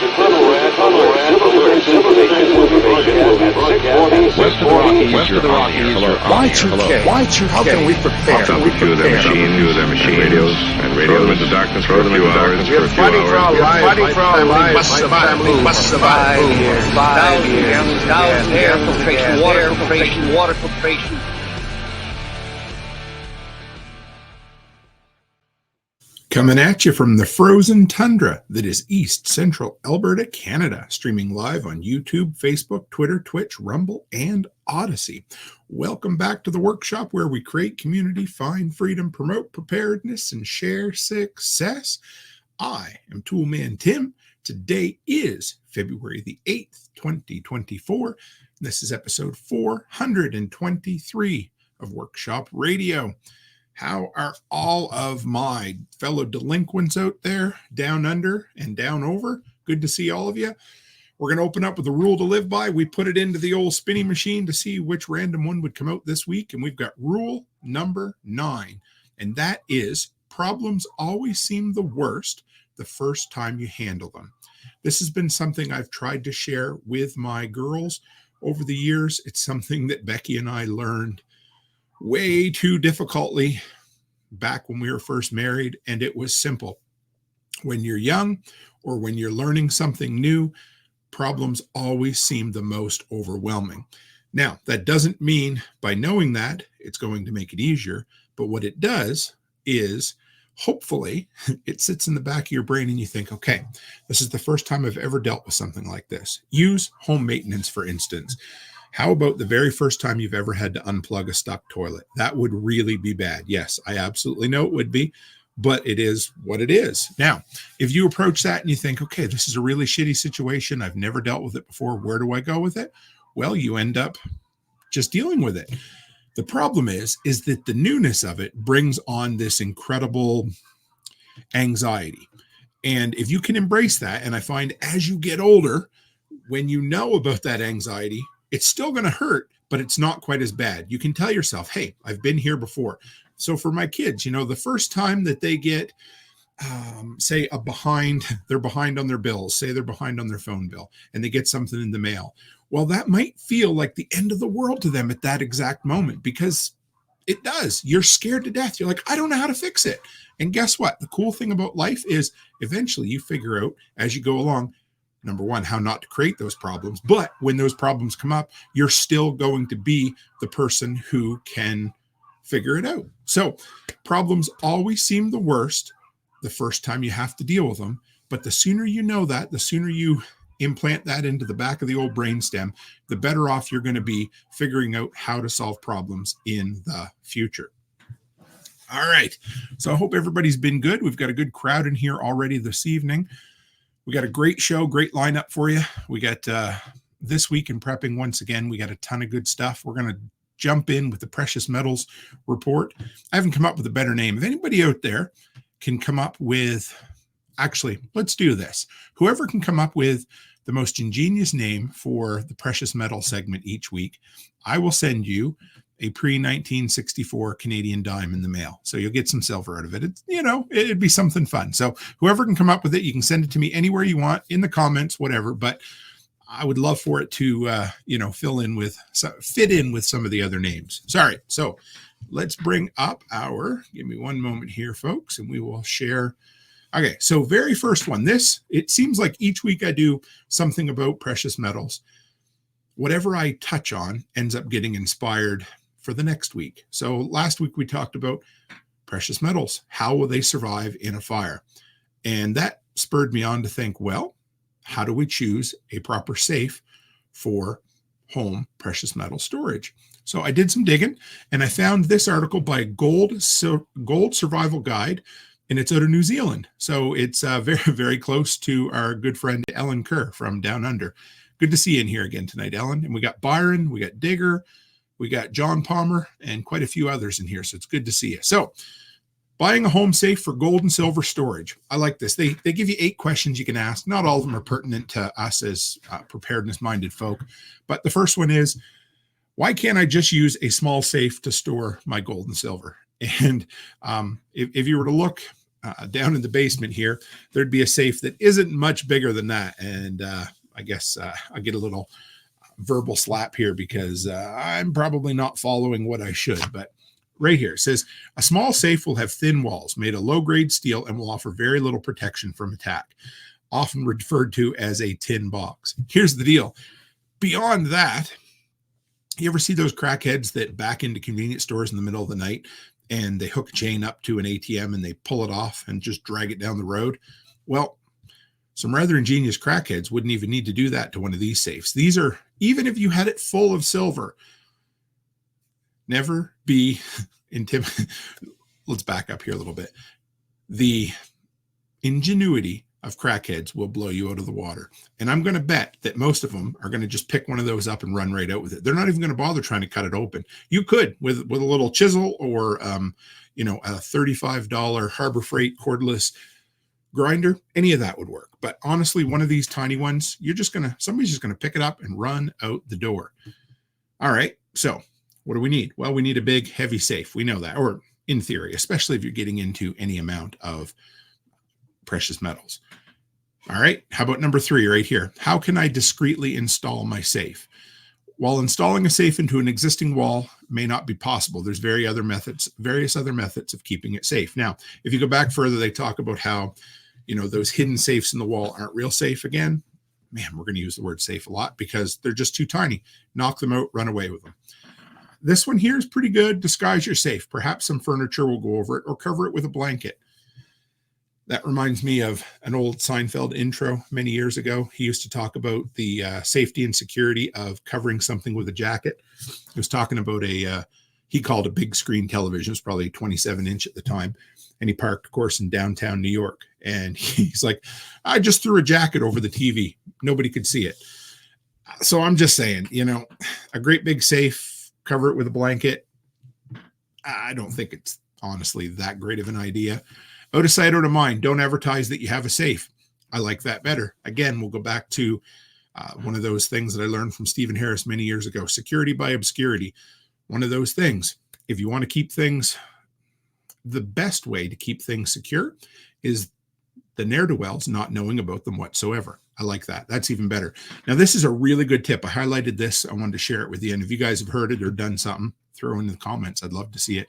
West of the Rockies. Y2K. How can we prepare? Stop a few of their machine radios, throw them into darkness for a few hours. We're fighting for our lives. Fighting for our lives. We must survive. 5 years. Air filtration, water filtration. Coming at you from the frozen tundra that is East Central Alberta, Canada, streaming live on YouTube, Facebook, Twitter, Twitch, Rumble, and Odyssey. Welcome back to the workshop where we create community, find freedom, promote preparedness, and share success. I am Toolman Tim. Today is February the 8th, 2024. This is episode 423 of Workshop Radio. How are all of my fellow delinquents out there, down under and down over? Good to see all of you. We're going to open up with a rule to live by. We put it into the old spinning machine to see which random one would come out this week. And we've got rule number 9. And that is problems always seem the worst the first time you handle them. This has been something I've tried to share with my girls over the years. It's something that Becky and I learned way too difficultly back when we were first married, and it was simple. When you're young or when you're learning something new, problems always seem the most overwhelming. Now, that doesn't mean by knowing that it's going to make it easier, but what it does is hopefully it sits in the back of your brain and you think, okay, this is the first time I've ever dealt with something like this. Use home maintenance, for instance. How about the very first time you've ever had to unplug a stuck toilet? That would really be bad. Yes, I absolutely know it would be, but it is what it is. Now, if you approach that and you think, okay, this is a really shitty situation, I've never dealt with it before, where do I go with it? Well, you end up just dealing with it. The problem is that the newness of it brings on this incredible anxiety. And if you can embrace that, and I find as you get older, when you know about that anxiety, it's still going to hurt, but it's not quite as bad. You can tell yourself, hey, I've been here before. So for my kids, the first time that they get, say, they're behind on their bills, say they're behind on their phone bill, and they get something in the mail. Well, that might feel like the end of the world to them at that exact moment, because it does. You're scared to death. You're like, I don't know how to fix it. And guess what? The cool thing about life is eventually you figure out as you go along, number one, how not to create those problems. But when those problems come up, you're still going to be the person who can figure it out. So problems always seem the worst the first time you have to deal with them. But the sooner you know that, the sooner you implant that into the back of the old brainstem, the better off you're going to be figuring out how to solve problems in the future. All right. So I hope everybody's been good. We've got a good crowd in here already this evening. We got a great show, great lineup for you. We got this week in prepping once again. We got a ton of good stuff. We're going to jump in with the precious metals report. I haven't come up with a better name. If anybody out there can come up with, actually, let's do this. Whoever can come up with the most ingenious name for the precious metal segment each week, I will send you a pre-1964 Canadian dime in the mail. So you'll get some silver out of it. It's, it'd be something fun. So whoever can come up with it, you can send it to me anywhere you want, in the comments, whatever. But I would love for it to, fit in with some of the other names. Sorry. So let's bring up give me one moment here, folks, and we will share. Okay. So very first one, it seems like each week I do something about precious metals. Whatever I touch on ends up getting inspired for the next week. So last week we talked about precious metals. How will they survive in a fire? And that spurred me on to think, well, how do we choose a proper safe for home precious metal storage? So I did some digging and I found this article by Gold Survival Guide, and it's out of New Zealand. So it's very, very close to our good friend Ellen Kerr from Down Under. Good to see you in here again tonight, Ellen. And we got Byron, we got Digger, we got John Palmer, and quite a few others in here. So it's good to see you. So buying a home safe for gold and silver storage. I like this. They give you 8 questions you can ask. Not all of them are pertinent to us as preparedness-minded folk. But the first one is, why can't I just use a small safe to store my gold and silver? And if you were to look down in the basement here, there'd be a safe that isn't much bigger than that. And I guess I get a little verbal slap here because I'm probably not following what I should. But right here it says, a small safe will have thin walls made of low-grade steel and will offer very little protection from attack, often referred to as a tin box. Here's the deal. Beyond that, you ever see those crackheads that back into convenience stores in the middle of the night and they hook a chain up to an ATM and they pull it off and just drag it down the road? Well, some rather ingenious crackheads wouldn't even need to do that to one of these safes. These are, even if you had it full of silver, never be intimidated. Let's back up here a little bit. The ingenuity of crackheads will blow you out of the water. And I'm going to bet that most of them are going to just pick one of those up and run right out with it. They're not even going to bother trying to cut it open. You could with a little chisel or, a $35 Harbor Freight cordless grinder. Any of that would work. But honestly, one of these tiny ones, somebody's just going to pick it up and run out the door. All right. So what do we need? Well, we need a big, heavy safe. We know that, or in theory, especially if you're getting into any amount of precious metals. All right. How about number 3 right here? How can I discreetly install my safe? While installing a safe into an existing wall may not be possible, there's various other methods of keeping it safe. Now, if you go back further, they talk about how, those hidden safes in the wall aren't real safe. Again, man, we're going to use the word safe a lot because they're just too tiny. Knock them out, run away with them. This one here is pretty good. Disguise your safe. Perhaps some furniture will go over it or cover it with a blanket. That reminds me of an old Seinfeld intro many years ago. He used to talk about the safety and security of covering something with a jacket. He was talking about he called a big screen television. It was probably 27-inch at the time. And he parked, of course, in downtown New York. And he's like, I just threw a jacket over the TV. Nobody could see it. So I'm just saying, a great big safe, cover it with a blanket. I don't think it's honestly that great of an idea. Out of sight, out of mind. Don't advertise that you have a safe. I like that better. Again, we'll go back to one of those things that I learned from Stephen Harris many years ago. Security by obscurity. One of those things. If you want to keep things, the best way to keep things secure is the ne'er-do-wells not knowing about them whatsoever. I like that. That's even better. Now, this is a really good tip. I highlighted this. I wanted to share it with you. And if you guys have heard it or done something, throw it in the comments. I'd love to see it.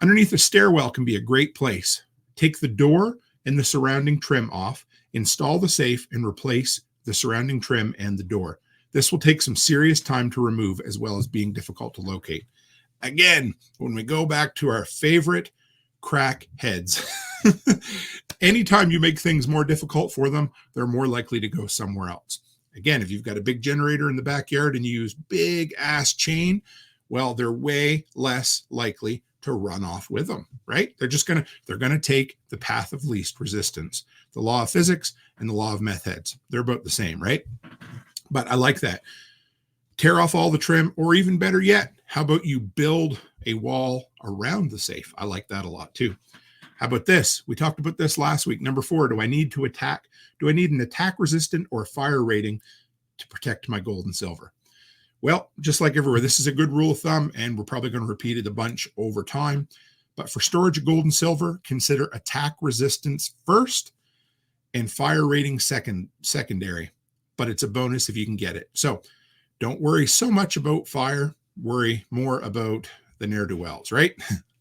Underneath the stairwell can be a great place. Take the door and the surrounding trim off, install the safe, and replace the surrounding trim and the door. This will take some serious time to remove as well as being difficult to locate. Again, when we go back to our favorite crack heads, anytime you make things more difficult for them, they're more likely to go somewhere else. Again, if you've got a big generator in the backyard and you use big ass chain, well, they're way less likely to run off with them, right? They're going to take the path of least resistance. The law of physics and the law of meth heads, they're about the same, right? But I like that. Tear off all the trim, or even better yet, how about you build a wall around the safe? I like that a lot too. How about this? We talked about this last week. Number 4, do I need an attack resistant or fire rating to protect my gold and silver? Well, just like everywhere, this is a good rule of thumb, and we're probably going to repeat it a bunch over time. But for storage of gold and silver, consider attack resistance first and fire rating secondary. But it's a bonus if you can get it. So don't worry so much about fire. Worry more about the ne'er-do-wells, right?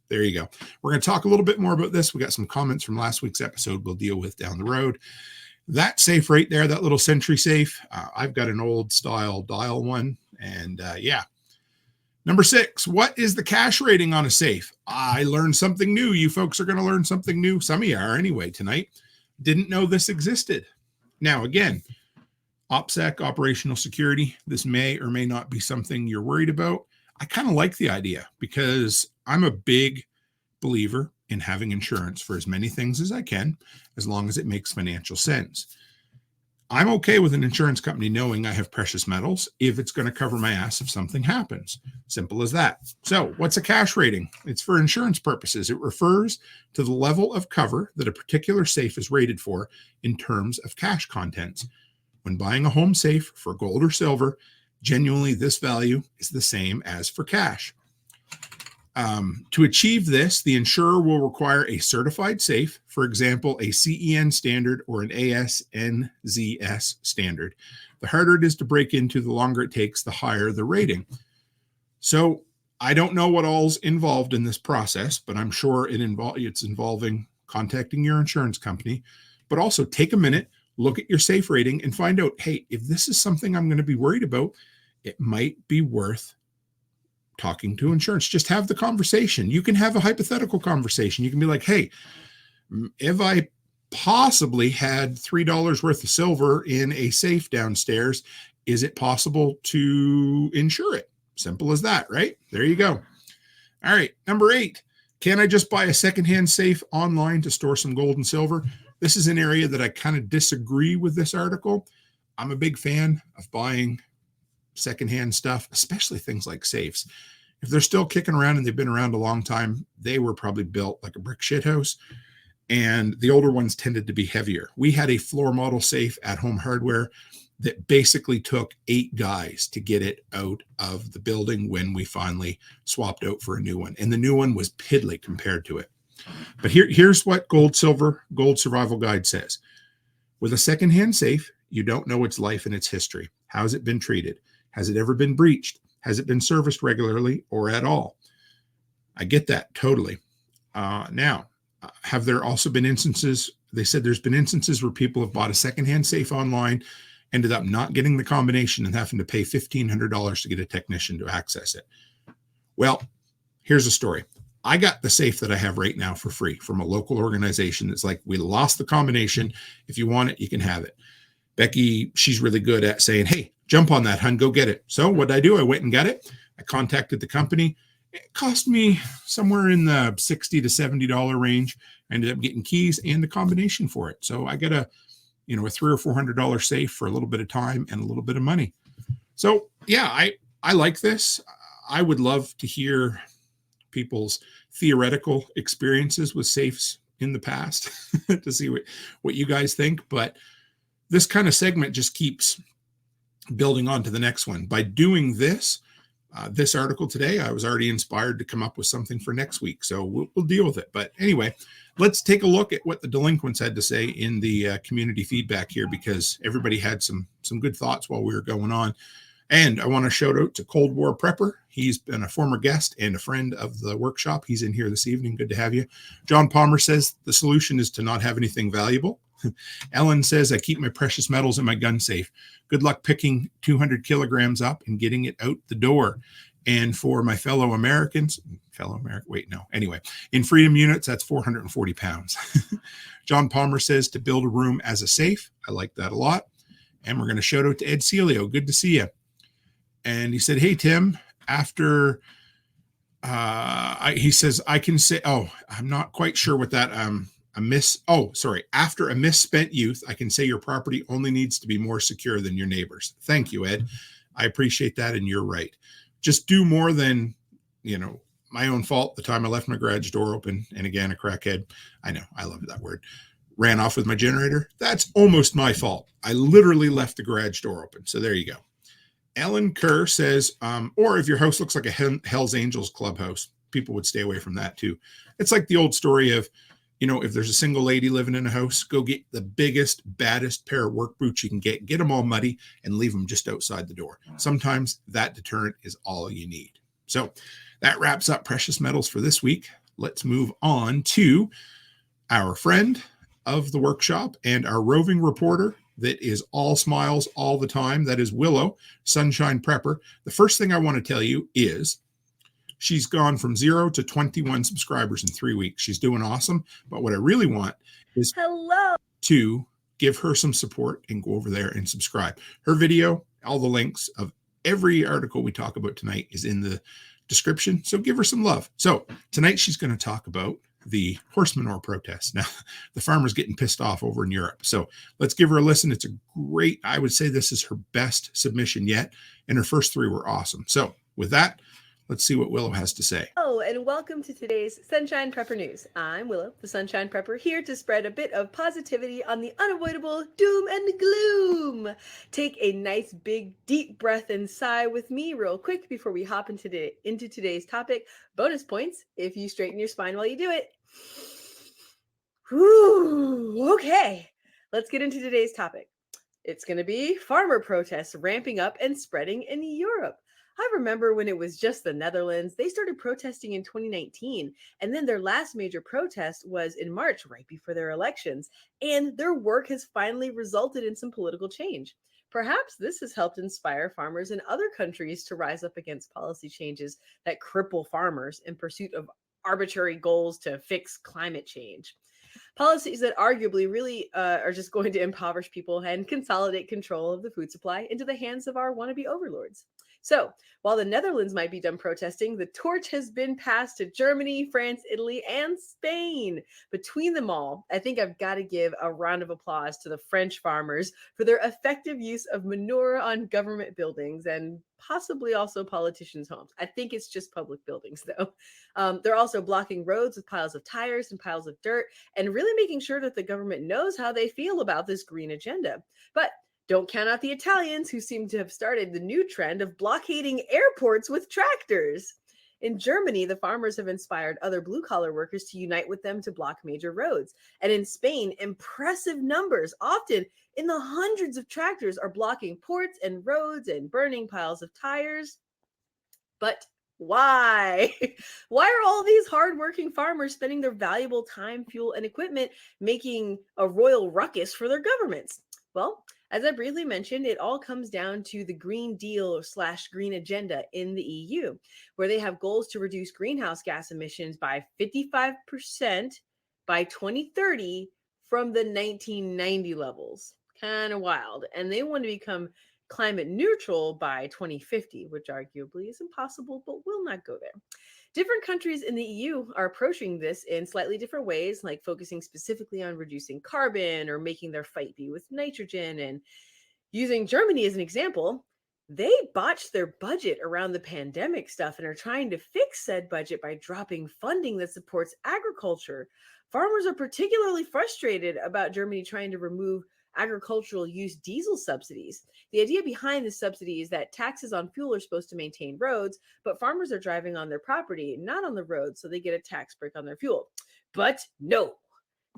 There you go. We're going to talk a little bit more about this. We got some comments from last week's episode we'll deal with down the road. That safe right there, that little Sentry safe, I've got an old style dial one. And yeah. Number 6, what is the cash rating on a safe? I learned something new. You folks are going to learn something new. Some of you are anyway tonight. Didn't know this existed. Now, again, OPSEC, operational security. This may or may not be something you're worried about. I kind of like the idea because I'm a big believer in having insurance for as many things as I can, as long as it makes financial sense. I'm okay with an insurance company knowing I have precious metals if it's going to cover my ass if something happens. Simple as that. So what's a cash rating? It's for insurance purposes. It refers to the level of cover that a particular safe is rated for in terms of cash contents. When buying a home safe for gold or silver, genuinely this value is the same as for cash. To achieve this, the insurer will require a certified safe, for example, a CEN standard or an ASNZS standard. The harder it is to break into, the longer it takes, the higher the rating. So I don't know what all's involved in this process, but I'm sure it's involving contacting your insurance company, but also take a minute, look at your safe rating and find out, hey, if this is something I'm going to be worried about, it might be worth talking to insurance. Just have the conversation. You can have a hypothetical conversation. You can be like, hey, if I possibly had $3 worth of silver in a safe downstairs, is it possible to insure it? Simple as that, right? There you go. All right. Number 8, can I just buy a secondhand safe online to store some gold and silver? This is an area that I kind of disagree with this article. I'm a big fan of buying secondhand stuff, especially things like safes. If they're still kicking around and they've been around a long time, they were probably built like a brick shithouse. And the older ones tended to be heavier. We had a floor model safe at Home Hardware that basically took 8 guys to get it out of the building when we finally swapped out for a new one. And the new one was piddly compared to it. But here's what Gold Survival Guide says. With a secondhand safe, you don't know its life and its history. How's it been treated? Has it ever been breached? Has it been serviced regularly or at all? I get that totally. Now, have there also been instances, they said there's been instances where people have bought a secondhand safe online, ended up not getting the combination and having to pay $1,500 to get a technician to access it. Well, here's a story. I got the safe that I have right now for free from a local organization that's like, we lost the combination. If you want it, you can have it. Becky, she's really good at saying, hey, jump on that, hun, go get it. So what did I do? I went and got it. I contacted the company. It cost me somewhere in the $60 to $70 range. I ended up getting keys and a combination for it. So I got a $300 or $400 safe for a little bit of time and a little bit of money. So yeah, I like this. I would love to hear people's theoretical experiences with safes in the past to see what you guys think. But this kind of segment just keeps building on to the next one. By doing this article today, I was already inspired to come up with something for next week. So we'll deal with it. But anyway, let's take a look at what the delinquents had to say in the community feedback here, because everybody had some good thoughts while we were going on. And I want to shout out to Cold War Prepper. He's been a former guest and a friend of the workshop. He's in here this evening. Good to have you. John Palmer says the solution is to not have anything valuable. Ellen says, I keep my precious metals in my gun safe. Good luck picking 200 kilograms up and getting it out the door. And for my anyway, in freedom units, that's 440 pounds. John Palmer says to build a room as a safe. I like that a lot. And we're going to shout out to Ed Celio. Good to see you. And he said, hey, Tim, after he says, I can say, I'm not quite sure what that, after a misspent youth, I can say your property only needs to be more secure than your neighbors. Thank you, Ed. I appreciate that. And you're right. Just do more than, my own fault. The time I left my garage door open, and again, a crackhead, I know, I love that word, ran off with my generator. That's almost my fault. I literally left the garage door open. So there you go. Ellen Kerr says, or if your house looks like a Hells Angels clubhouse, people would stay away from that too. It's like the old story of, if there's a single lady living in a house, go get the biggest, baddest pair of work boots you can get them all muddy and leave them just outside the door. Sometimes that deterrent is all you need. So that wraps up precious metals for this week. Let's move on to our friend of the workshop and our roving reporter that is all smiles all the time. That is Willow, Sunshine Prepper. The first thing I want to tell you is she's gone from 0 to 21 subscribers in 3 weeks. She's doing awesome. But what I really want is to give her some support and go over there and subscribe. Her video, all the links of every article we talk about tonight is in the description. So give her some love. So tonight she's going to talk about the horse manure protest. Now, the farmer's getting pissed off over in Europe. So let's give her a listen. It's a great, I would say this is her best submission yet. And her first 3 were awesome. So with that, Let's see what Willow has to say. Oh, and welcome to today's Sunshine Prepper News. I'm Willow, the Sunshine Prepper, here to spread a bit of positivity on the unavoidable doom and gloom. Take a nice, big, deep breath and sigh with me real quick before we hop into today's topic. Bonus points if you straighten your spine while you do it. Whew, okay, let's get into today's topic. It's going to be farmer protests ramping up and spreading in Europe. I remember when it was just the Netherlands. They started protesting in 2019, and then their last major protest was in March, right before their elections, and their work has finally resulted in some political change. Perhaps this has helped inspire farmers in other countries to rise up against policy changes that cripple farmers in pursuit of arbitrary goals to fix climate change. Policies that arguably really are just going to impoverish people and consolidate control of the food supply into the hands of our wannabe overlords. So, while the Netherlands might be done protesting, the torch has been passed to Germany, France, Italy, and Spain. Between them all, I think I've got to give a round of applause to the French farmers for their effective use of manure on government buildings and possibly also politicians' homes. I think it's just public buildings, though. They're also blocking roads with piles of tires and piles of dirt and really making sure that the government knows how they feel about this green agenda. But don't count out the Italians, who seem to have started the new trend of blockading airports with tractors. In Germany, the farmers have inspired other blue-collar workers to unite with them to block major roads. And in Spain, impressive numbers, often in the hundreds of tractors, are blocking ports and roads and burning piles of tires. But why? Why are all these hardworking farmers spending their valuable time, fuel, and equipment making a royal ruckus for their governments? Well, as I briefly mentioned, it all comes down to the Green Deal / Green Agenda in the EU, where they have goals to reduce greenhouse gas emissions by 55% by 2030 from the 1990 levels. Kind of wild. And they want to become climate neutral by 2050, which arguably is impossible, but we'll not go there. Different countries in the EU are approaching this in slightly different ways, like focusing specifically on reducing carbon or making their fight be with nitrogen. And using Germany as an example, they botched their budget around the pandemic stuff and are trying to fix said budget by dropping funding that supports agriculture. Farmers are particularly frustrated about Germany trying to remove agricultural use diesel subsidies. The idea behind the subsidy is that taxes on fuel are supposed to maintain roads, but farmers are driving on their property, not on the road, so they get a tax break on their fuel. But no.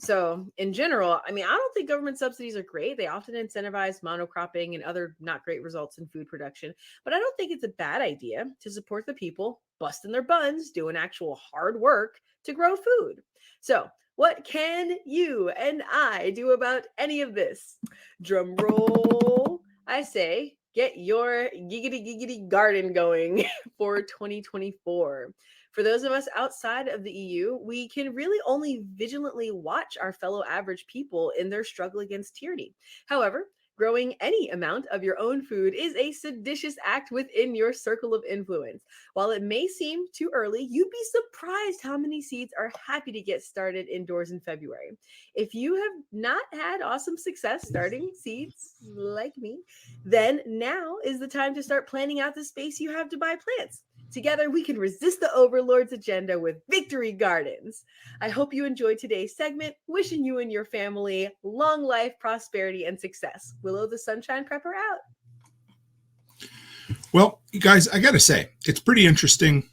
So in general, I don't think government subsidies are great. They often incentivize monocropping and other not great results in food production. But I don't think it's a bad idea to support the people busting their buns, doing actual hard work to grow food. So what can you and I do about any of this? Drum roll. I say, get your giggity garden going for 2024. For those of us outside of the EU, we can really only vigilantly watch our fellow average people in their struggle against tyranny. However, growing any amount of your own food is a seditious act within your circle of influence. While it may seem too early, you'd be surprised how many seeds are happy to get started indoors in February. If you have not had awesome success starting seeds like me, then now is the time to start planning out the space you have to buy plants. Together, we can resist the overlord's agenda with victory gardens. I hope you enjoyed today's segment. Wishing you and your family long life, prosperity, and success. Willow the Sunshine Prepper out. Well, you guys, I got to say, it's pretty interesting.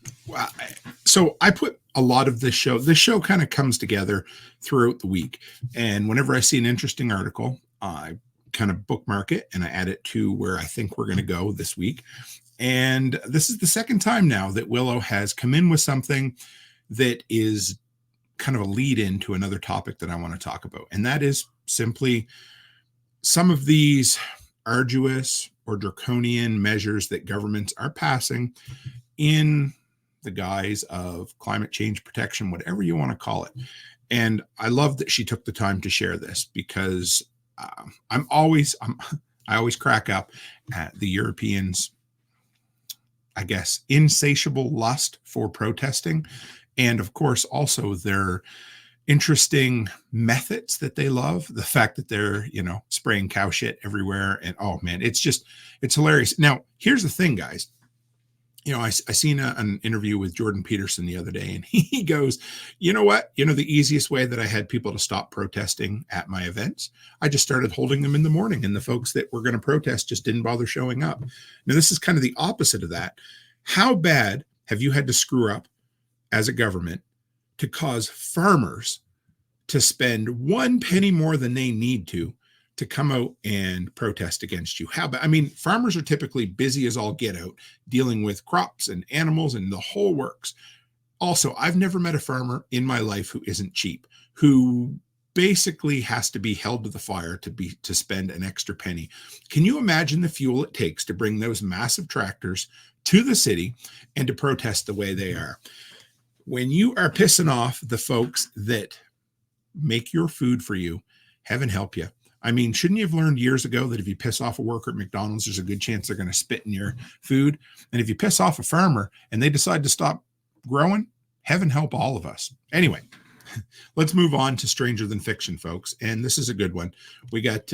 So I put a lot of this show kind of comes together throughout the week. And whenever I see an interesting article, I kind of bookmark it and I add it to where I think we're going to go this week. And this is the second time now that Willow has come in with something that is kind of a lead into another topic that I want to talk about. And that is simply some of these arduous or draconian measures that governments are passing in the guise of climate change protection, whatever you want to call it. And I love that she took the time to share this because I always crack up at the Europeans' I guess, insatiable lust for protesting. And of course, also their interesting methods that they love. The fact that they're, spraying cow shit everywhere. And oh man, it's hilarious. Now, here's the thing, guys. I seen an interview with Jordan Peterson the other day, and he goes, you know what? The easiest way that I had people to stop protesting at my events, I just started holding them in the morning, and the folks that were going to protest just didn't bother showing up. Now, this is kind of the opposite of that. How bad have you had to screw up as a government to cause farmers to spend 1 penny more than they need to come out and protest against you? How about, farmers are typically busy as all get out, dealing with crops and animals and the whole works. Also, I've never met a farmer in my life who isn't cheap, who basically has to be held to the fire to spend an extra penny. Can you imagine the fuel it takes to bring those massive tractors to the city and to protest the way they are? When you are pissing off the folks that make your food for you, heaven help you. Shouldn't you have learned years ago that if you piss off a worker at McDonald's, there's a good chance they're going to spit in your food? And if you piss off a farmer and they decide to stop growing, heaven help all of us. Anyway, let's move on to Stranger Than Fiction, folks. And this is a good one. We got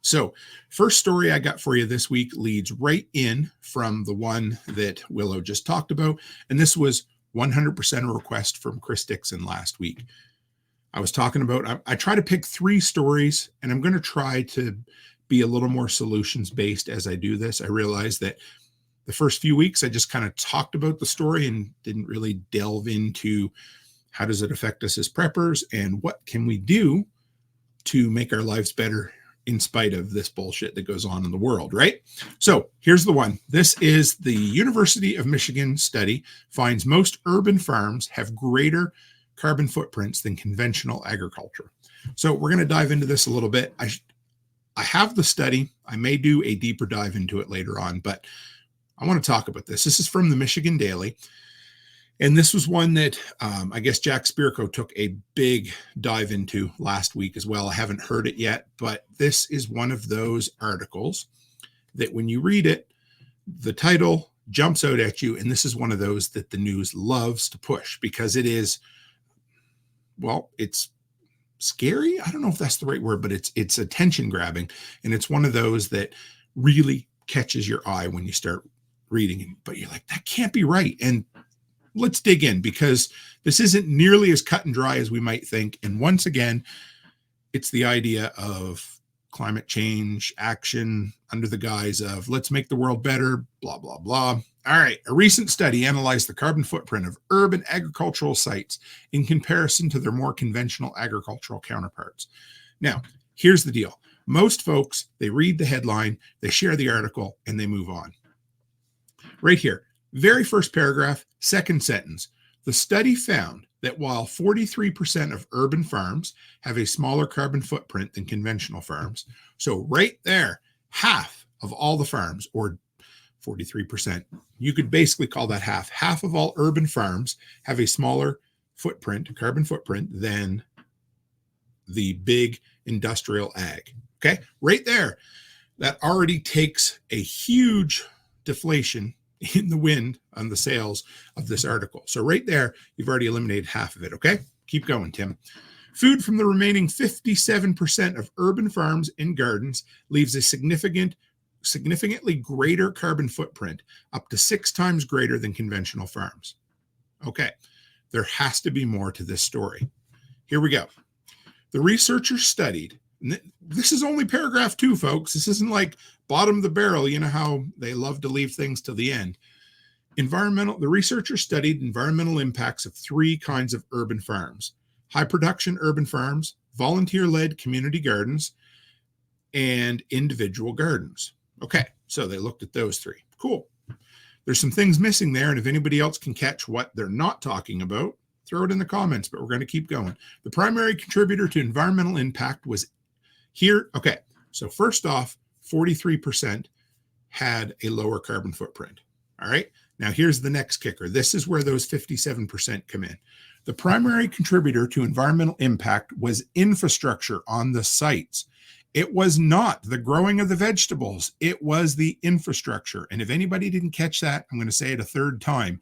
So first story I got for you this week leads right in from the one that Willow just talked about. And this was 100% a request from Chris Dixon last week. I was talking about, I try to pick 3 stories, and I'm going to try to be a little more solutions based as I do this. I realized that the first few weeks, I just kind of talked about the story and didn't really delve into how does it affect us as preppers and what can we do to make our lives better in spite of this bullshit that goes on in the world, right? So here's the one. This is the University of Michigan study finds most urban farms have greater carbon footprints than conventional agriculture. So we're going to dive into this a little bit. I have the study. I may do a deeper dive into it later on, but I want to talk about this. This is from the Michigan Daily. And this was one that I guess Jack Spirko took a big dive into last week as well. I haven't heard it yet, but this is one of those articles that when you read it, the title jumps out at you. And this is one of those that the news loves to push because it is, well, it's scary. I don't know if that's the right word, but it's attention grabbing. And it's one of those that really catches your eye when you start reading it. But you're like, that can't be right. And let's dig in because this isn't nearly as cut and dry as we might think. And once again, it's the idea of climate change action under the guise of let's make the world better, blah, blah, blah. All right. A recent study analyzed the carbon footprint of urban agricultural sites in comparison to their more conventional agricultural counterparts. Now, here's the deal. Most folks, they read the headline, they share the article, and they move on. Right here, very first paragraph, second sentence. The study found that while 43% of urban farms have a smaller carbon footprint than conventional farms, so right there, half of all the farms, or 43%, you could basically call that half of all urban farms have a smaller carbon footprint than the big industrial ag. Okay, right there, that already takes a huge deflation in the wind on the sales of this article. So right there, you've already eliminated half of it. Okay, keep going, Tim. Food from the remaining 57% of urban farms and gardens leaves a significantly greater carbon footprint, up to 6 times greater than conventional farms. Okay, there has to be more to this story. Here we go. The researchers studied, and this is only paragraph 2, folks. This isn't like bottom of the barrel. You know how they love to leave things to the end. The researchers studied environmental impacts of 3 kinds of urban farms: high production urban farms, volunteer-led community gardens, and individual gardens. Okay, so they looked at those 3. Cool. There's some things missing there, and if anybody else can catch what they're not talking about, throw it in the comments, but we're going to keep going. The primary contributor to environmental impact was here. Okay, so first off, 43% had a lower carbon footprint. All right, now here's the next kicker. This is where those 57% come in. The primary contributor to environmental impact was infrastructure on the sites. It was not the growing of the vegetables. It was the infrastructure. And if anybody didn't catch that, I'm going to say it a third time.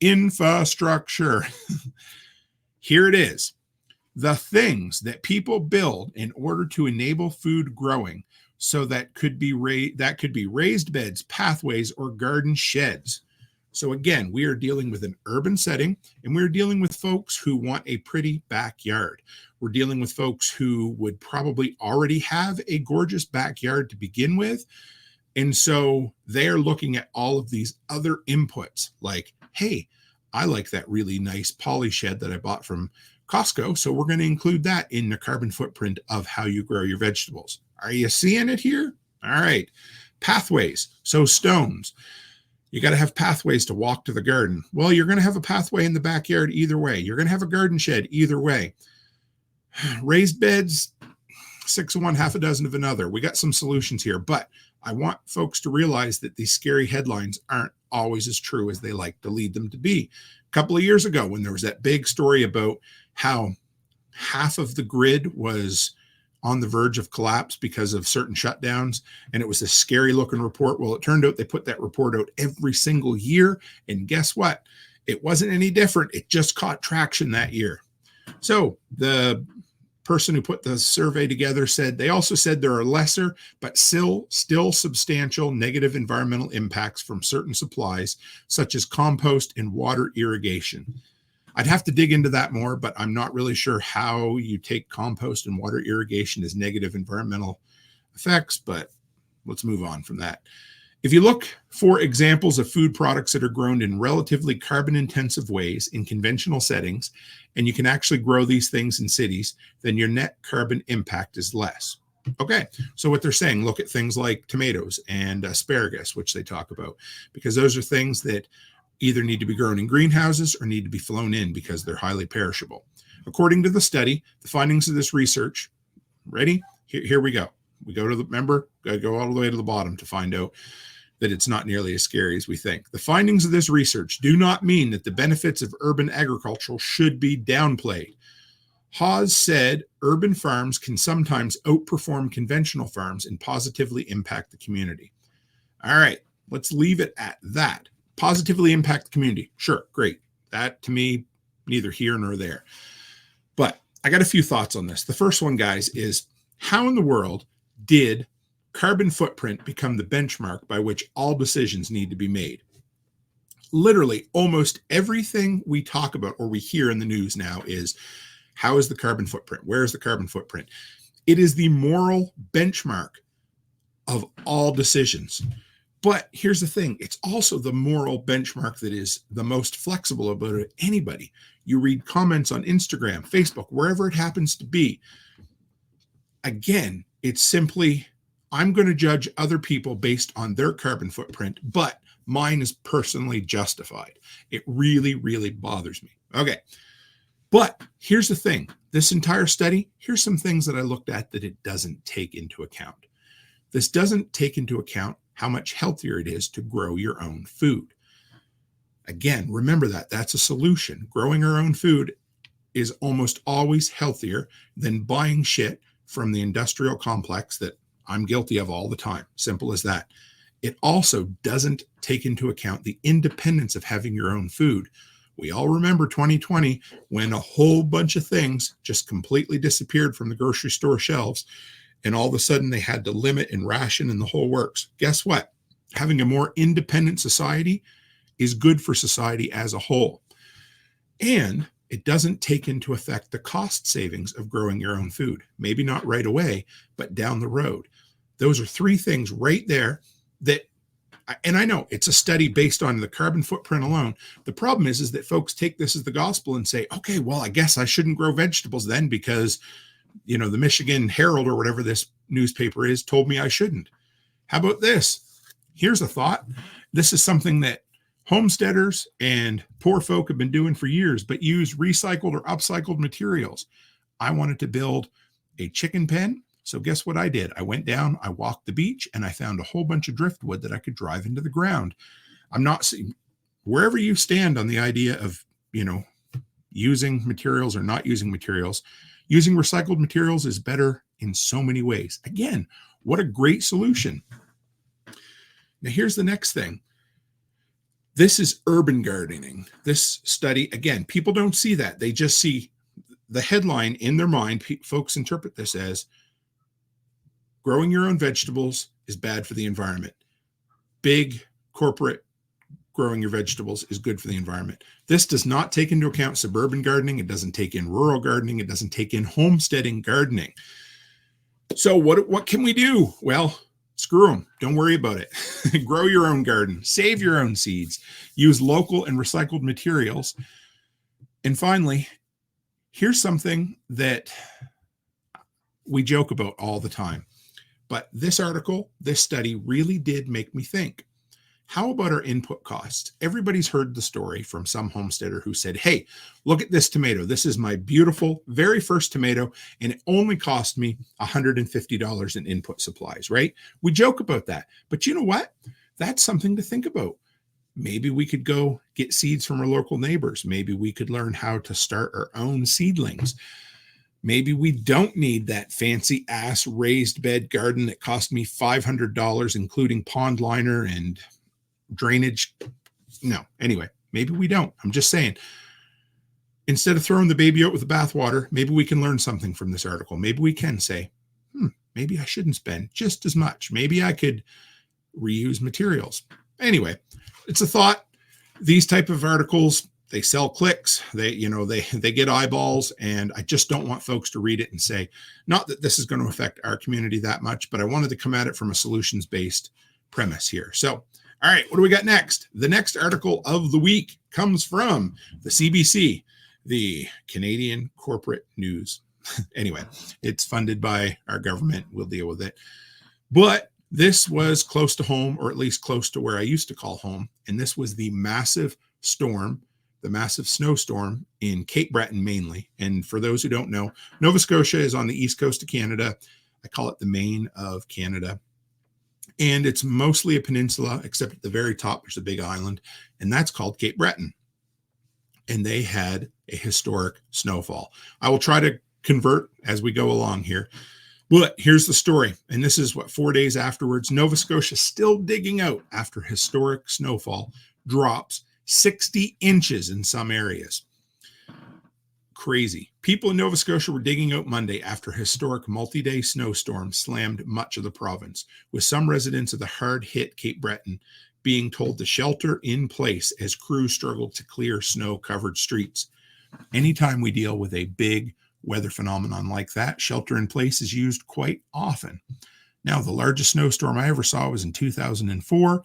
Infrastructure. Here it is. The things that people build in order to enable food growing So that could be raised beds, pathways, or garden sheds. So again, we are dealing with an urban setting, and we're dealing with folks who want a pretty backyard. We're dealing with folks who would probably already have a gorgeous backyard to begin with. And so they're looking at all of these other inputs like, hey, I like that really nice poly shed that I bought from Costco. So we're going to include that in the carbon footprint of how you grow your vegetables. Are you seeing it here? All right. Pathways. So stones. You got to have pathways to walk to the garden. Well, you're going to have a pathway in the backyard either way. You're going to have a garden shed either way. Raised beds, 6 of one, half a dozen of another. We got some solutions here, but I want folks to realize that these scary headlines aren't always as true as they like to lead them to be. A couple of years ago, when there was that big story about how half of the grid was on the verge of collapse because of certain shutdowns, and it was a scary looking report. Well, it turned out they put that report out every single year, and guess what? It wasn't any different. It just caught traction that year. So the person who put the survey together said they also said there are lesser but still substantial negative environmental impacts from certain supplies such as compost and water irrigation. I'd have to dig into that more, but I'm not really sure how you take compost and water irrigation as negative environmental effects, but let's move on from that. If you look for examples of food products that are grown in relatively carbon-intensive ways in conventional settings, and you can actually grow these things in cities, then your net carbon impact is less. Okay, so what they're saying, look at things like tomatoes and asparagus, which they talk about, because those are things that either need to be grown in greenhouses or need to be flown in because they're highly perishable. According to the study, the findings of this research, ready? Here we go. We go to the, remember, go all the way to the bottom to find out that it's not nearly as scary as we think. The findings of this research do not mean that the benefits of urban agriculture should be downplayed. Hawes said urban farms can sometimes outperform conventional farms and positively impact the community. All right, let's leave it at that. Positively impact the community. Sure, great. That to me, neither here nor there. But I got a few thoughts on this. The first one, guys, is how in the world did carbon footprint become the benchmark by which all decisions need to be made? Literally, almost everything we talk about or we hear in the news now is, how is the carbon footprint? Where is the carbon footprint? It is the moral benchmark of all decisions. But here's the thing, it's also the moral benchmark that is the most flexible about anybody. You read comments on Instagram, Facebook, wherever it happens to be. Again, it's simply, I'm going to judge other people based on their carbon footprint, but mine is personally justified. It really, really bothers me. Okay. But here's the thing, this entire study, here's some things that I looked at that it doesn't take into account. This doesn't take into account how much healthier it is to grow your own food. Again, remember that that's a solution. Growing our own food is almost always healthier than buying shit from the industrial complex that I'm guilty of all the time. Simple as that. It also doesn't take into account the independence of having your own food. We all remember 2020 when a whole bunch of things just completely disappeared from the grocery store shelves. And all of a sudden they had to limit and ration and the whole works. Guess what? Having a more independent society is good for society as a whole. And it doesn't take into effect the cost savings of growing your own food. Maybe not right away, but down the road. Those are three things right there that, and I know it's a study based on the carbon footprint alone. The problem is that folks take this as the gospel and say, okay, well, I guess I shouldn't grow vegetables then because the Michigan Herald or whatever this newspaper is told me I shouldn't. How about this? Here's a thought. This is something that homesteaders and poor folk have been doing for years, but use recycled or upcycled materials. I wanted to build a chicken pen. So guess what I did? I went down, I walked the beach, and I found a whole bunch of driftwood that I could drive into the ground. I'm not seeing, wherever you stand on the idea of, using materials or not using materials, using recycled materials is better in so many ways. Again, what a great solution. Now, here's the next thing. This is urban gardening. This study, again, people don't see that. They just see the headline in their mind. Folks interpret this as growing your own vegetables is bad for the environment. Big corporate growing your vegetables is good for the environment. This does not take into account suburban gardening. It doesn't take in rural gardening. It doesn't take in homesteading gardening. So what can we do? Well, screw them. Don't worry about it. Grow your own garden. Save your own seeds. Use local and recycled materials. And finally, here's something that we joke about all the time. But this article, this study really did make me think. How about our input costs? Everybody's heard the story from some homesteader who said, hey, look at this tomato. This is my beautiful, very first tomato, and it only cost me $150 in input supplies, right? We joke about that. But you know what? That's something to think about. Maybe we could go get seeds from our local neighbors. Maybe we could learn how to start our own seedlings. Maybe we don't need that fancy ass raised bed garden that cost me $500, including pond liner and drainage. No, anyway, maybe we don't. I'm just saying, instead of throwing the baby out with the bathwater, maybe we can learn something from this article. Maybe we can say, maybe I shouldn't spend just as much. Maybe I could reuse materials. Anyway, it's a thought. These type of articles, they sell clicks. They get eyeballs, and I just don't want folks to read it and say, not that this is going to affect our community that much, but I wanted to come at it from a solutions-based premise here. So, all right, what do we got next? The next article of the week comes from the CBC, the Canadian Corporate News. Anyway, it's funded by our government. We'll deal with it. But this was close to home, or at least close to where I used to call home. And this was the massive storm, the massive snowstorm in Cape Breton mainly. And for those who don't know, Nova Scotia is on the east coast of Canada. I call it the Maine of Canada. And it's mostly a peninsula, except at the very top, there's a big island, and that's called Cape Breton. And they had a historic snowfall. I will try to convert as we go along here. But here's the story. And this is 4 days afterwards. Nova Scotia still digging out after historic snowfall drops 60 inches in some areas. Crazy. People in Nova Scotia were digging out Monday after a historic multi-day snowstorm slammed much of the province, with some residents of the hard-hit Cape Breton being told to shelter in place as crews struggled to clear snow-covered streets. Anytime we deal with a big weather phenomenon like that, shelter in place is used quite often. Now, the largest snowstorm I ever saw was in 2004.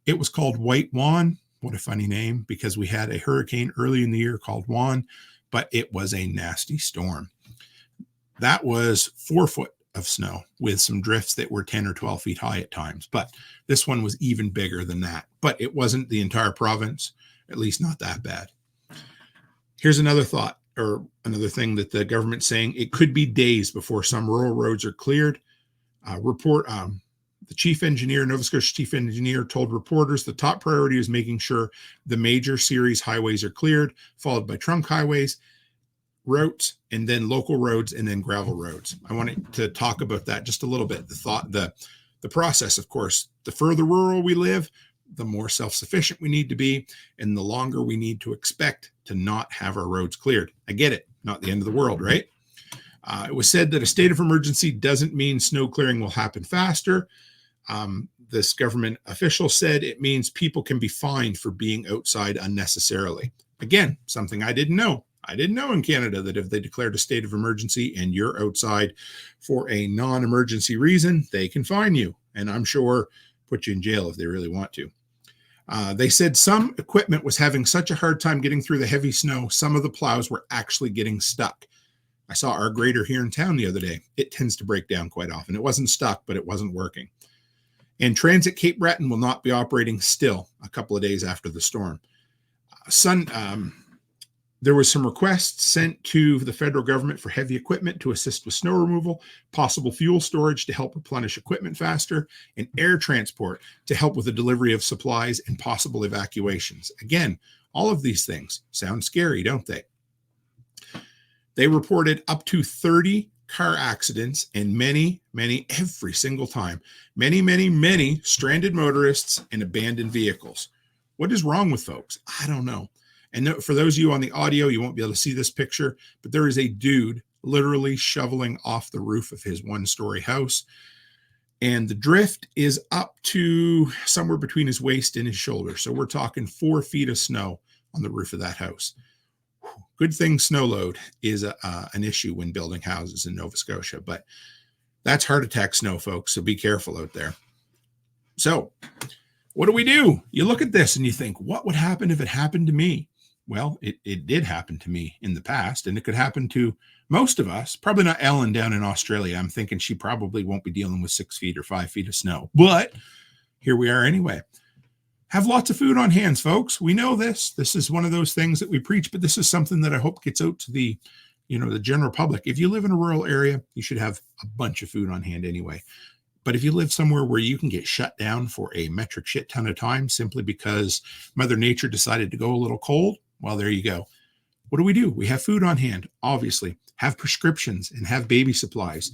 It was called White Juan. What a funny name, because we had a hurricane early in the year called Juan, but it was a nasty storm. That was 4 foot of snow with some drifts that were 10 or 12 feet high at times. But this one was even bigger than that. But it wasn't the entire province, at least not that bad. Here's another thought, or another thing that the government's saying. It could be days before some rural roads are cleared. The chief engineer, Nova Scotia chief engineer, told reporters the top priority is making sure the major series highways are cleared, followed by trunk highways, routes, and then local roads, and then gravel roads. I wanted to talk about that just a little bit. The process, of course. The further rural we live, the more self-sufficient we need to be, and the longer we need to expect to not have our roads cleared. I get it. Not the end of the world, right? It was said that a state of emergency doesn't mean snow clearing will happen faster. This government official said it means people can be fined for being outside unnecessarily. Again, something I didn't know. I didn't know in Canada that if they declared a state of emergency and you're outside for a non-emergency reason, they can fine you. And I'm sure put you in jail if they really want to. They said some equipment was having such a hard time getting through the heavy snow, some of the plows were actually getting stuck. I saw our grader here in town the other day. It tends to break down quite often. It wasn't stuck, but it wasn't working. And Transit Cape Breton will not be operating still a couple of days after the storm. There was some requests sent to the federal government for heavy equipment to assist with snow removal, possible fuel storage to help replenish equipment faster, and air transport to help with the delivery of supplies and possible evacuations. Again, all of these things sound scary, don't they? They reported up to 30 car accidents and many, every single time, many stranded motorists and abandoned vehicles. What is wrong with folks? I don't know. And for those of you on the audio, you won't be able to see this picture, but there is a dude literally shoveling off the roof of his one-story house. And the drift is up to somewhere between his waist and his shoulder. So we're talking 4 feet of snow on the roof of that house. Good thing snow load is an issue when building houses in Nova Scotia, but that's heart attack snow, folks. So be careful out there. So what do? You look at this and you think, what would happen if it happened to me? Well, it did happen to me in the past, and it could happen to most of us. Probably not Ellen down in Australia. I'm thinking she probably won't be dealing with 6 feet or 5 feet of snow, but here we are anyway. Have lots of food on hands, folks. We know this. This is one of those things that we preach, but this is something that I hope gets out to the general public. If you live in a rural area, you should have a bunch of food on hand anyway. But if you live somewhere where you can get shut down for a metric shit ton of time simply because Mother Nature decided to go a little cold, well, there you go. What do? We have food on hand, obviously, have prescriptions and have baby supplies.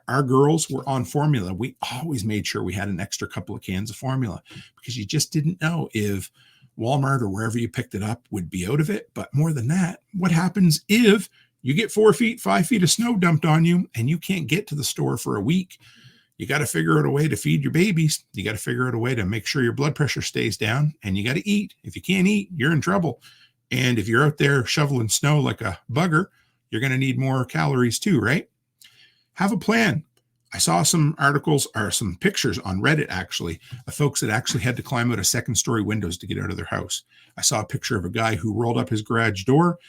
Our girls were on formula. We always made sure we had an extra couple of cans of formula because you just didn't know if Walmart or wherever you picked it up would be out of it. But more than that, what happens if you get 4 feet, 5 feet of snow dumped on you and you can't get to the store for a week? You got to figure out a way to feed your babies. You got to figure out a way to make sure your blood pressure stays down, and you got to eat. If you can't eat, you're in trouble. And if you're out there shoveling snow like a bugger, you're going to need more calories too, right? Have a plan. I saw some articles or some pictures on Reddit, actually, of folks that actually had to climb out of second-story windows to get out of their house. I saw a picture of a guy who rolled up his garage door,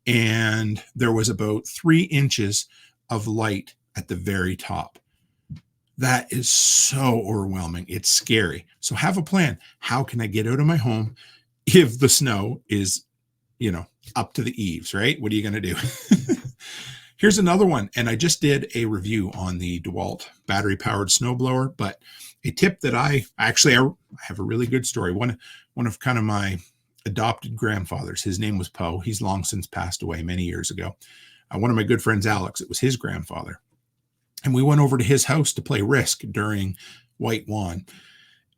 and there was about 3 inches of light at the very top. That is so overwhelming. It's scary. So have a plan. How can I get out of my home if the snow is, up to the eaves, right? What are you going to do? Here's another one. And I just did a review on the DeWalt battery-powered snowblower, but a tip that I have a really good story. One of kind of my adopted grandfathers, his name was Poe. He's long since passed away many years ago. One of my good friends, Alex, it was his grandfather. And we went over to his house to play Risk during White Wand.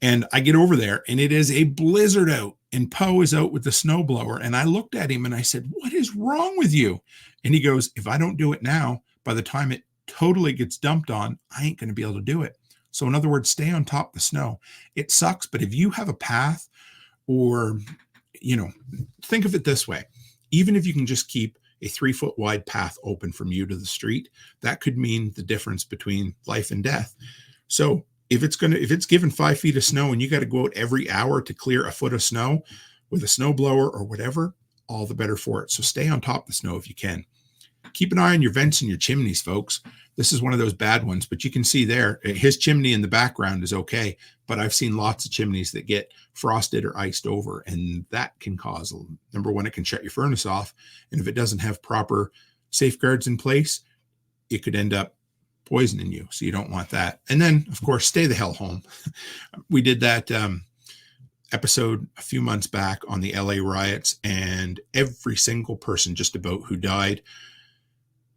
And I get over there and it is a blizzard out and Poe is out with the snowblower. And I looked at him and I said, "What is wrong with you?" And he goes, "If I don't do it now, by the time it totally gets dumped on, I ain't going to be able to do it." So in other words, stay on top of the snow. It sucks, but if you have a path or, think of it this way, even if you can just keep a 3-foot wide path open from you to the street, that could mean the difference between life and death. So if it's given 5 feet of snow and you got to go out every hour to clear a foot of snow with a snowblower or whatever, all the better for it. So stay on top of the snow if you can. Keep an eye on your vents and your chimneys, folks. This is one of those bad ones, but you can see there, his chimney in the background is okay, but I've seen lots of chimneys that get frosted or iced over, and that can cause, number one, it can shut your furnace off, and if it doesn't have proper safeguards in place, it could end up poisoning you, so you don't want that. And then, of course, stay the hell home. We did that episode a few months back on the LA riots, and every single person just about who died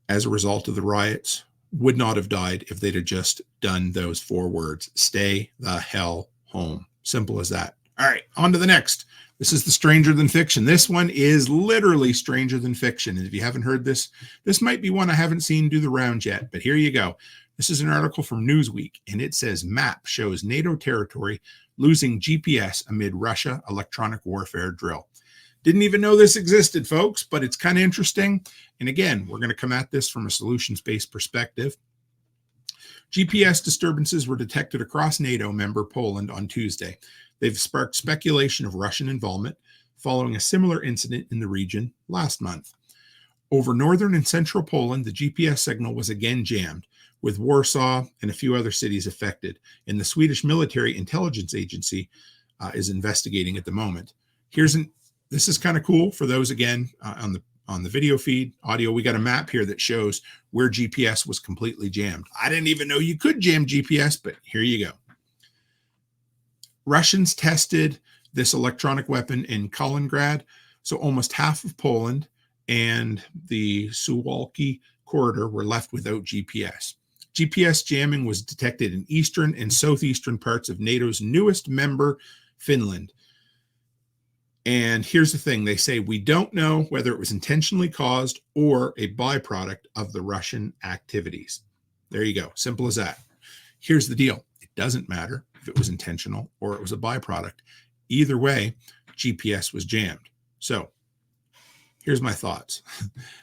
as a result of the riots would not have died if they'd have just done those 4 words: stay the hell home. Simple as that. All right, on to the next. This is the Stranger Than Fiction. This one is literally Stranger Than Fiction. And if you haven't heard this, this might be one I haven't seen do the rounds yet, but here you go. This is an article from Newsweek, and it says map shows NATO territory losing GPS amid Russia electronic warfare drill. Didn't even know this existed, folks, but it's kind of interesting. And again, we're going to come at this from a solutions-based perspective. GPS disturbances were detected across NATO member Poland on Tuesday. They've sparked speculation of Russian involvement following a similar incident in the region last month. Over northern and central Poland, the GPS signal was again jammed, with Warsaw and a few other cities affected. And the Swedish Military Intelligence Agency is investigating at the moment. This is kind of cool for those, again, on the video feed, audio. We got a map here that shows where GPS was completely jammed. I didn't even know you could jam GPS, but here you go. Russians tested this electronic weapon in Kaliningrad, so almost half of Poland and the Suwalki corridor were left without GPS. GPS jamming was detected in eastern and southeastern parts of NATO's newest member, Finland. And here's the thing. They say, we don't know whether it was intentionally caused or a byproduct of the Russian activities. There you go. Simple as that. Here's the deal. It doesn't matter if it was intentional or it was a byproduct. Either way, GPS was jammed. So here's my thoughts.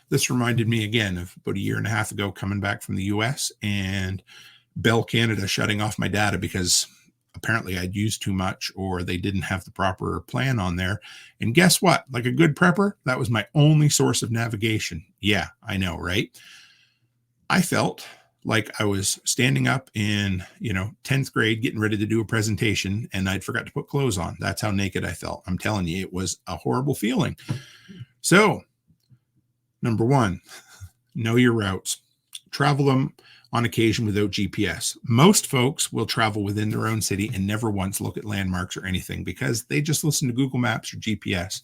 This reminded me again of about a year and a half ago coming back from the US and Bell Canada shutting off my data because apparently I'd used too much or they didn't have the proper plan on there. And guess what? Like a good prepper, that was my only source of navigation. Yeah, I know, right? I felt like I was standing up in, 10th grade, getting ready to do a presentation, and I'd forgot to put clothes on. That's how naked I felt. I'm telling you, it was a horrible feeling. So, number one, know your routes. Travel them on occasion without GPS. Most folks will travel within their own city and never once look at landmarks or anything because they just listen to Google Maps or GPS.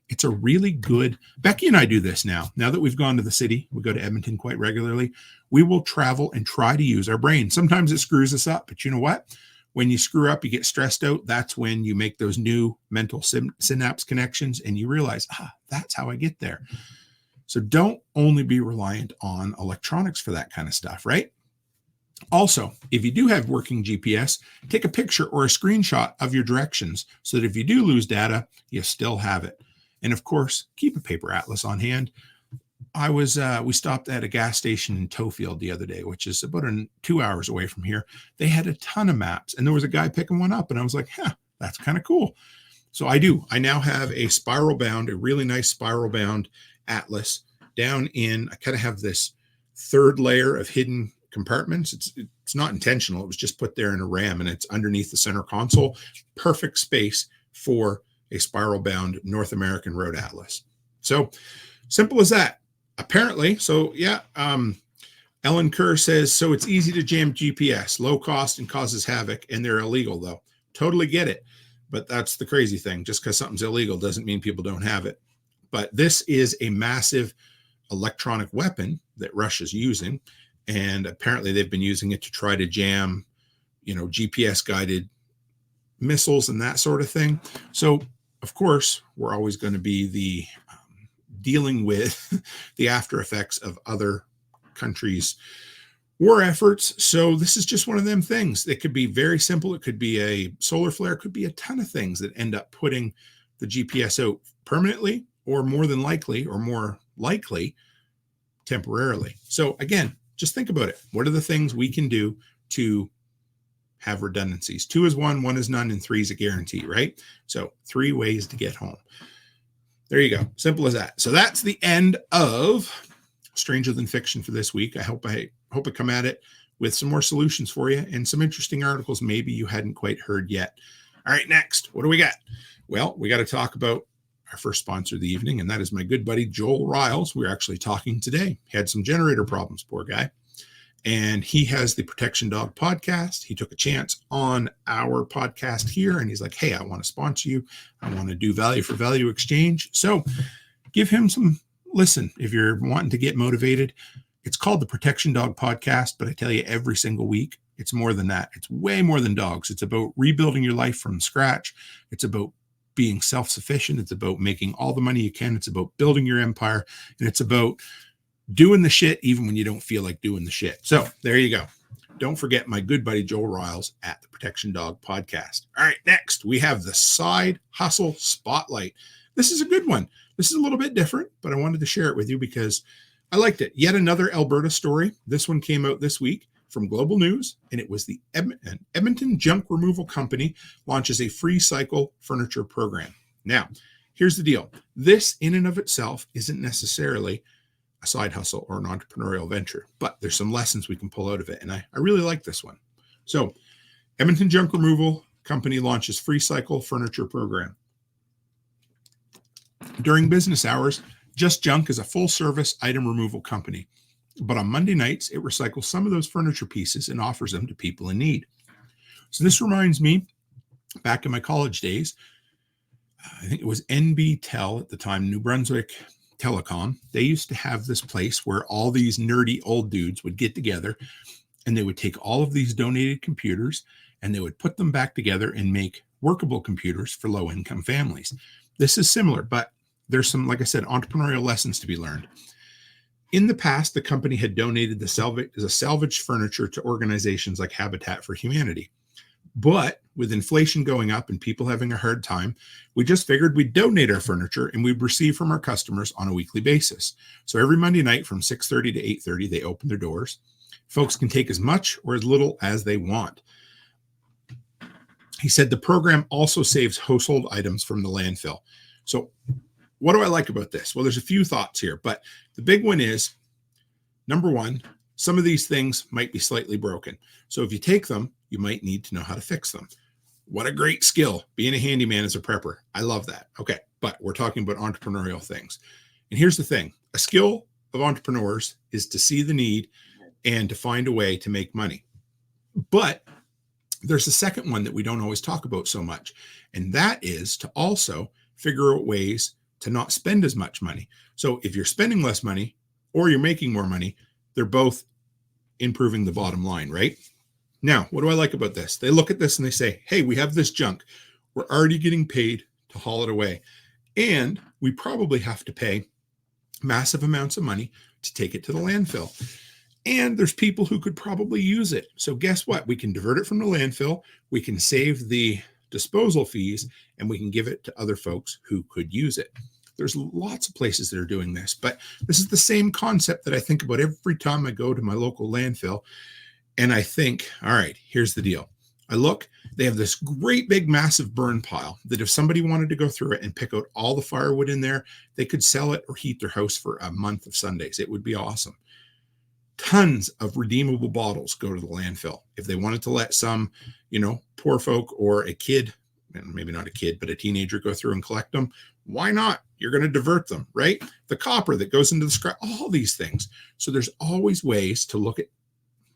It's a really good, Becky and I do this now. Now that we've gone to the city, we go to Edmonton quite regularly. We will travel and try to use our brain. Sometimes it screws us up, but you know what? When you screw up, you get stressed out. That's when you make those new mental synapse connections and you realize, that's how I get there. So don't only be reliant on electronics for that kind of stuff, right? Also, if you do have working GPS, take a picture or a screenshot of your directions so that if you do lose data, you still have it. And of course, keep a paper atlas on hand. We stopped at a gas station in Tofield the other day, which is about 2 hours away from here. They had a ton of maps and there was a guy picking one up and I was like, that's kind of cool. So I now have a really nice spiral bound atlas down in, I kind of have this third layer of hidden compartments. It's not intentional. It was just put there in a RAM and it's underneath the center console. Perfect space for a spiral bound North American road atlas. So simple as that. Apparently, Ellen Kerr says, so it's easy to jam GPS, low cost and causes havoc, and they're illegal though. Totally get it. But that's the crazy thing. Just because something's illegal doesn't mean people don't have it. But this is a massive electronic weapon that Russia's using. And apparently they've been using it to try to jam, GPS guided missiles and that sort of thing. So of course, we're always going to be dealing with the after effects of other countries' war efforts. So this is just one of them things. It could be very simple. It could be a solar flare. It could be a ton of things that end up putting the GPS out permanently or more likely temporarily. So again, just think about it. What are the things we can do to have redundancies? 2 is 1, 1 is none, and 3 is a guarantee, right? So 3 ways to get home. There you go. Simple as that. So that's the end of Stranger Than Fiction for this week. I hope I come at it with some more solutions for you and some interesting articles maybe you hadn't quite heard yet. All right, next, what do we got? Well, we got to talk about our first sponsor of the evening, and that is my good buddy Joel Riles. We're actually talking today. He had some generator problems, poor guy. And he has the Protection Dog podcast. He took a chance on our podcast here, and he's like, hey, I want to sponsor you. I want to do value for value exchange. So give him some listen if you're wanting to get motivated. It's called the Protection Dog podcast, but I tell you every single week, it's more than that. It's way more than dogs. It's about rebuilding your life from scratch. It's about being self-sufficient. It's about making all the money you can. It's about building your empire. And it's about doing the shit even when you don't feel like doing the shit. So there you go. Don't forget my good buddy Joel Riles at the Protection Dog podcast. All right, next we have the Side Hustle Spotlight. This is a good one. This is a little bit different, but I wanted to share it with you because I liked it. Yet another Alberta story. This one came out this week from Global News, and it was the Edmonton Junk Removal Company launches a free cycle furniture program. Now, here's the deal. This in and of itself isn't necessarily a side hustle or an entrepreneurial venture, but there's some lessons we can pull out of it. And I really like this one. So Edmonton Junk Removal Company launches free cycle furniture program. During business hours, Just Junk is a full service item removal company. But on Monday nights, it recycles some of those furniture pieces and offers them to people in need. So this reminds me, back in my college days, I think it was NBTel at the time, New Brunswick Telecom. They used to have this place where all these nerdy old dudes would get together and they would take all of these donated computers and they would put them back together and make workable computers for low-income families. This is similar, but there's some, like I said, entrepreneurial lessons to be learned. In the past, the company had donated the salvaged furniture to organizations like Habitat for Humanity. But with inflation going up and people having a hard time, we just figured we'd donate our furniture and we'd receive from our customers on a weekly basis. So every Monday night from 6:30 to 8:30, they open their doors. Folks can take as much or as little as they want. He said the program also saves household items from the landfill. So what do I like about this? Well, there's a few thoughts here, but the big one is, number one, some of these things might be slightly broken. So if you take them, you might need to know how to fix them. What a great skill, being a handyman as a prepper. I love that. Okay, but we're talking about entrepreneurial things. And here's the thing. A skill of entrepreneurs is to see the need and to find a way to make money. But there's a second one that we don't always talk about so much, and that is to also figure out ways to not spend as much money. So if you're spending less money or you're making more money, they're both improving the bottom line, right? Now, what do I like about this? They look at this and they say, hey, we have this junk. We're already getting paid to haul it away. And we probably have to pay massive amounts of money to take it to the landfill. And there's people who could probably use it. So guess what? We can divert it from the landfill. We can save the disposal fees, and we can give it to other folks who could use it. There's lots of places that are doing this, but this is the same concept that I think about every time I go to my local landfill. And I think, all right, here's the deal. I look, they have this great big massive burn pile that if somebody wanted to go through it and pick out all the firewood in there, they could sell it or heat their house for a month of Sundays. It would be awesome. Tons of redeemable bottles go to the landfill. If they wanted to let some, poor folk or a kid, maybe not a kid, but a teenager go through and collect them, why not? You're going to divert them, right? The copper that goes into the scrap, all these things. So there's always ways to look at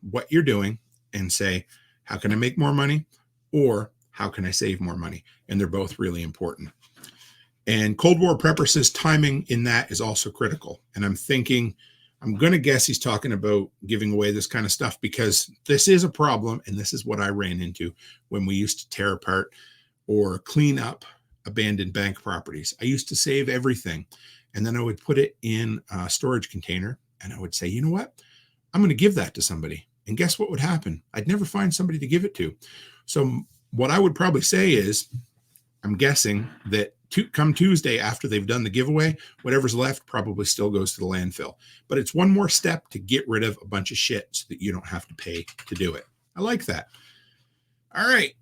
what you're doing and say, how can I make more money? Or how can I save more money? And they're both really important. And Cold War Prepper says timing in that is also critical. And I'm going to guess he's talking about giving away this kind of stuff because this is a problem. And this is what I ran into when we used to tear apart or clean up abandoned bank properties. I used to save everything. And then I would put it in a storage container and I would say, you know what? I'm going to give that to somebody. And guess what would happen? I'd never find somebody to give it to. So what I would probably say is, I'm guessing that come Tuesday after they've done the giveaway, whatever's left probably still goes to the landfill. But it's one more step to get rid of a bunch of shit so that you don't have to pay to do it. I like that. All right.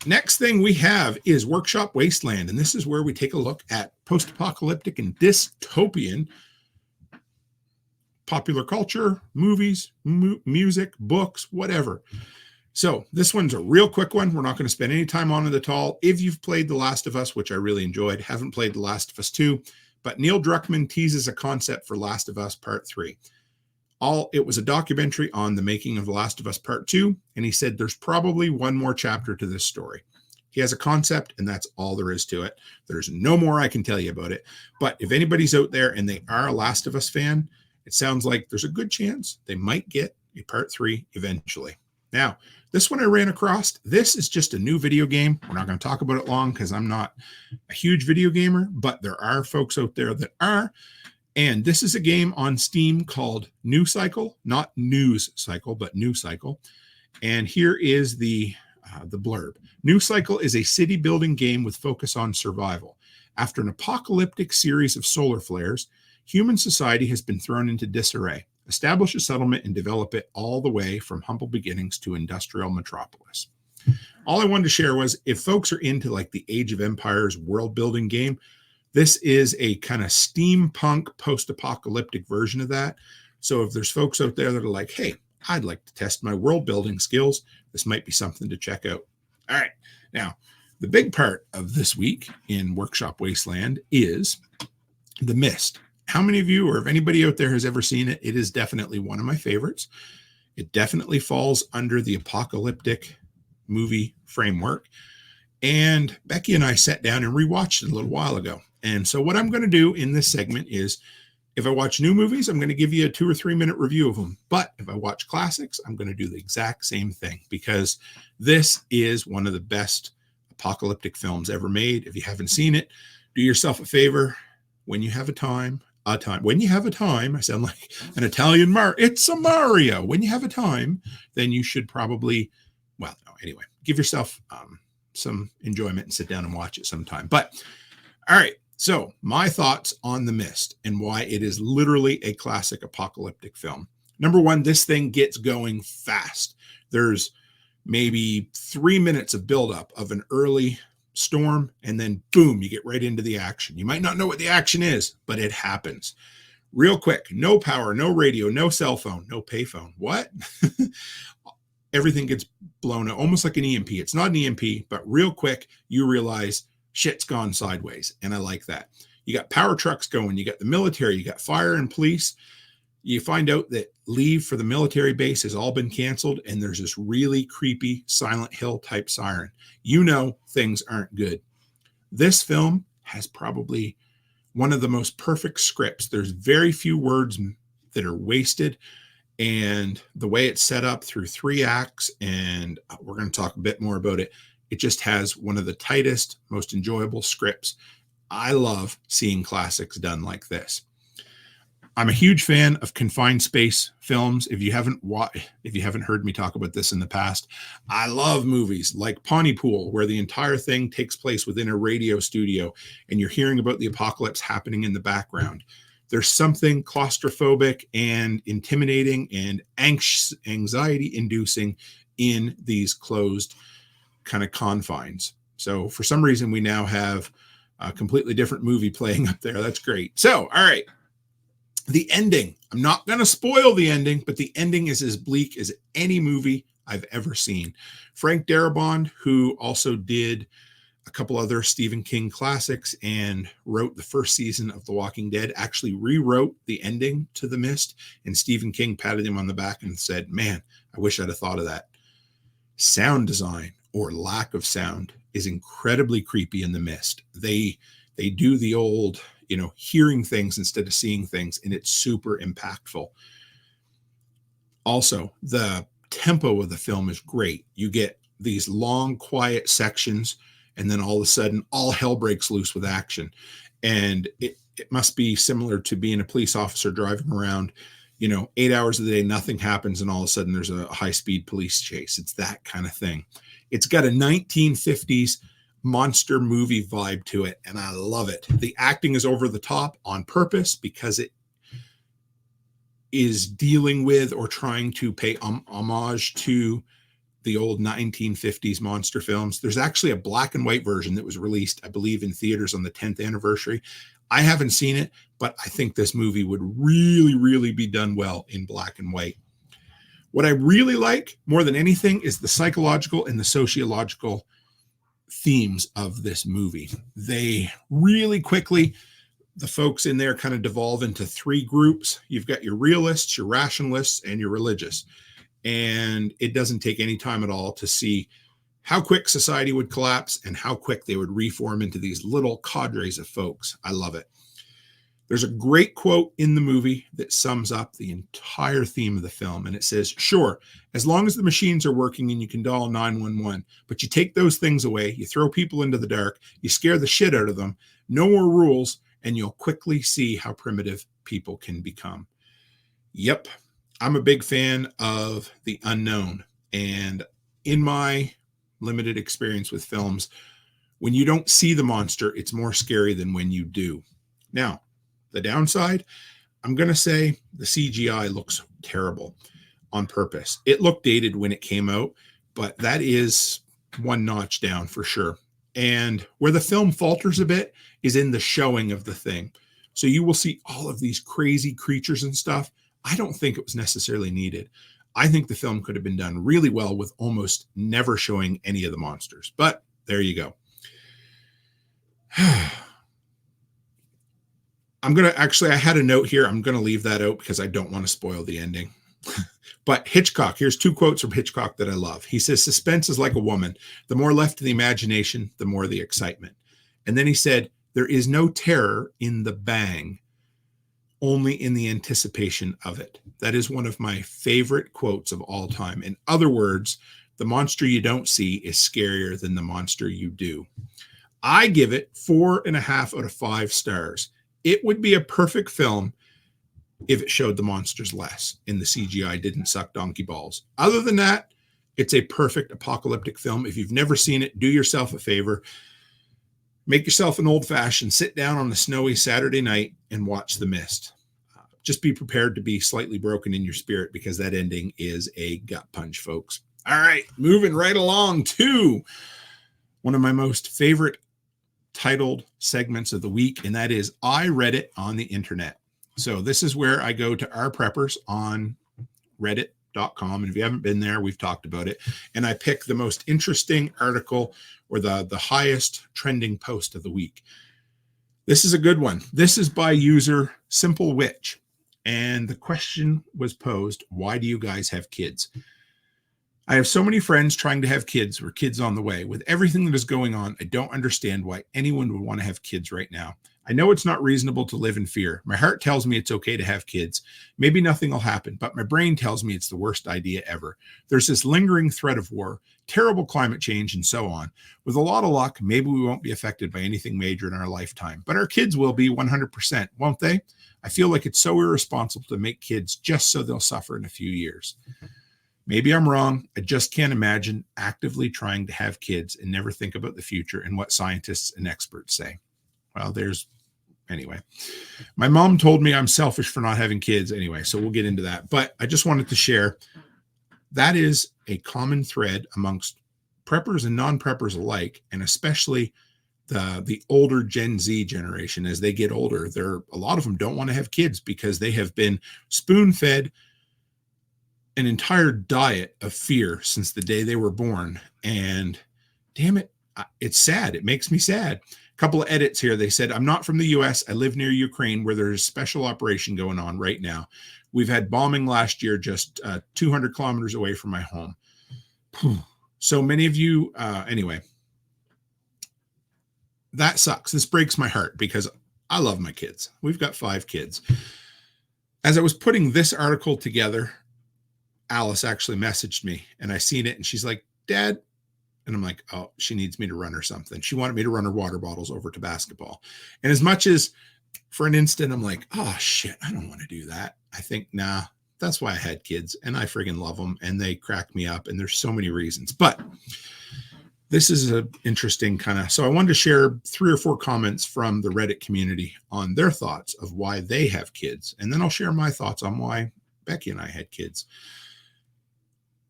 Next thing we have is Workshop Wasteland. And this is where we take a look at post-apocalyptic and dystopian popular culture, movies, music, books, whatever. So this one's a real quick one. We're not going to spend any time on it at all. If you've played The Last of Us, which I really enjoyed, haven't played The Last of Us 2, but Neil Druckmann teases a concept for Last of Us Part 3. It was a documentary on the making of The Last of Us Part 2, and he said there's probably one more chapter to this story. He has a concept, and that's all there is to it. There's no more I can tell you about it. But if anybody's out there and they are a Last of Us fan, it sounds like there's a good chance they might get a Part 3 eventually. Now, this one I ran across, this is just a new video game. We're not going to talk about it long because I'm not a huge video gamer, but there are folks out there that are. And this is a game on Steam called New Cycle, not News Cycle, but New Cycle. And here is the blurb. New Cycle is a city building game with focus on survival. After an apocalyptic series of solar flares, human society has been thrown into disarray. Establish a settlement and develop it all the way from humble beginnings to industrial metropolis. All I wanted to share was if folks are into like the Age of Empires world building game, this is a kind of steampunk post-apocalyptic version of that. So if there's folks out there that are like, hey, I'd like to test my world building skills, this might be something to check out. All right. Now, the big part of this week in Workshop Wasteland is The Mist. How many of you, or if anybody out there has ever seen it, it is definitely one of my favorites. It definitely falls under the apocalyptic movie framework. And Becky and I sat down and rewatched it a little while ago. And so what I'm going to do in this segment is, if I watch new movies, I'm going to give you a 2 or 3 minute review of them. But if I watch classics, I'm going to do the exact same thing because this is one of the best apocalyptic films ever made. If you haven't seen it, do yourself a favor when you have a time. a time. When you have a time, I sound like an Italian it's a Mario. When you have a time, then you should probably, well, no, anyway, give yourself some enjoyment and sit down and watch it sometime. But all right, so my thoughts on The Mist and why it is literally a classic apocalyptic film. Number one, this thing gets going fast. There's maybe 3 minutes of buildup of an early storm, and then boom, you get right into the action. You might not know what the action is, but it happens real quick. No power, no radio, no cell phone, no payphone. What? Everything gets blown out, almost like an EMP. It's not an EMP, but real quick, you realize shit's gone sideways. And I like that. You got power trucks going, you got the military, you got fire and police. You find out that leave for the military base has all been canceled, and there's this really creepy Silent Hill type siren. You know things aren't good. This film has probably one of the most perfect scripts. There's very few words that are wasted, and the way it's set up through 3 acts, and we're going to talk a bit more about it, it just has one of the tightest, most enjoyable scripts. I love seeing classics done like this. I'm a huge fan of confined space films. If you haven't heard me talk about this in the past, I love movies like Pontypool, where the entire thing takes place within a radio studio and you're hearing about the apocalypse happening in the background. There's something claustrophobic and intimidating and anxiety inducing in these closed kind of confines. So for some reason, we now have a completely different movie playing up there. That's great. So, all right. The ending, I'm not going to spoil the ending, but the ending is as bleak as any movie I've ever seen. Frank Darabont, who also did a couple other Stephen King classics and wrote the first season of The Walking Dead, actually rewrote the ending to The Mist, and Stephen King patted him on the back and said, man, I wish I'd have thought of that. Sound design, or lack of sound, is incredibly creepy in The Mist. They do the old, hearing things instead of seeing things, and it's super impactful. Also, the tempo of the film is great. You get these long, quiet sections, and then all of a sudden, all hell breaks loose with action. And it must be similar to being a police officer driving around, 8 hours a day, nothing happens, and all of a sudden there's a high-speed police chase. It's that kind of thing. It's got a 1950s monster movie vibe to it, and I love it. The acting is over the top on purpose because it is dealing with or trying to pay homage to the old 1950s monster films. There's actually a black and white version that was released, I believe, in theaters on the 10th anniversary. I haven't seen it, but I think this movie would really, really be done well in black and white. What I really like more than anything is the psychological and the sociological themes of this movie. They really quickly, the folks in there kind of devolve into 3 groups. You've got your realists, your rationalists, and your religious. And it doesn't take any time at all to see how quick society would collapse and how quick they would reform into these little cadres of folks. I love it. There's a great quote in the movie that sums up the entire theme of the film. And it says, sure, as long as the machines are working and you can dial 911, but you take those things away, you throw people into the dark, you scare the shit out of them, no more rules, and you'll quickly see how primitive people can become. Yep, I'm a big fan of the unknown. And in my limited experience with films, when you don't see the monster, it's more scary than when you do. Now, the downside, I'm going to say the CGI looks terrible on purpose. It looked dated when it came out, but that is one notch down for sure. And where the film falters a bit is in the showing of the thing. So you will see all of these crazy creatures and stuff. I don't think it was necessarily needed. I think the film could have been done really well with almost never showing any of the monsters. But there you go. I had a note here. I'm going to leave that out because I don't want to spoil the ending. But Hitchcock, here's 2 quotes from Hitchcock that I love. He says, suspense is like a woman. The more left to the imagination, the more the excitement. And then he said, there is no terror in the bang, only in the anticipation of it. That is one of my favorite quotes of all time. In other words, the monster you don't see is scarier than the monster you do. I give it 4.5 out of 5 stars. It would be a perfect film if it showed the monsters less and the CGI didn't suck donkey balls. Other than that, it's a perfect apocalyptic film. If you've never seen it, do yourself a favor. Make yourself an old-fashioned, sit down on a snowy Saturday night and watch The Mist. Just be prepared to be slightly broken in your spirit because that ending is a gut punch, folks. All right, moving right along to one of my most favorite titled segments of the week, and that is I Read It on the Internet. So this is where I go to our preppers on reddit.com. And if you haven't been there, we've talked about it. And I pick the most interesting article or the highest trending post of the week. This is a good one. This is by user Simple Witch. And the question was posed, why do you guys have kids? I have so many friends trying to have kids or kids on the way. With everything that is going on, I don't understand why anyone would want to have kids right now. I know it's not reasonable to live in fear. My heart tells me it's okay to have kids. Maybe nothing will happen, but my brain tells me it's the worst idea ever. There's this lingering threat of war, terrible climate change, and so on. With a lot of luck, maybe we won't be affected by anything major in our lifetime, but our kids will be 100%, won't they? I feel like it's so irresponsible to make kids just so they'll suffer in a few years. Maybe I'm wrong. I just can't imagine actively trying to have kids and never think about the future and what scientists and experts say. Well, anyway, my mom told me I'm selfish for not having kids anyway, so we'll get into that. But I just wanted to share that is a common thread amongst preppers and non-preppers alike, and especially the older Gen Z generation. As they get older, a lot of them don't want to have kids because they have been spoon-fed an entire diet of fear since the day they were born. And damn it, it's sad. It makes me sad. Couple of edits here. They said, I'm not from the US. I live near Ukraine where there's a special operation going on right now. We've had bombing last year just 200 kilometers away from my home. So many of you, anyway, that sucks. This breaks my heart because I love my kids. We've got 5 kids. As I was putting this article together, Alice actually messaged me and I seen it and she's like, Dad, and I'm like, oh, she needs me to run her something. She wanted me to run her water bottles over to basketball. And as much as for an instant, I'm like, oh shit, I don't want to do that. I think, nah, that's why I had kids and I friggin' love them and they crack me up and there's so many reasons. But this is an interesting so I wanted to share 3 or 4 comments from the Reddit community on their thoughts of why they have kids. And then I'll share my thoughts on why Becky and I had kids.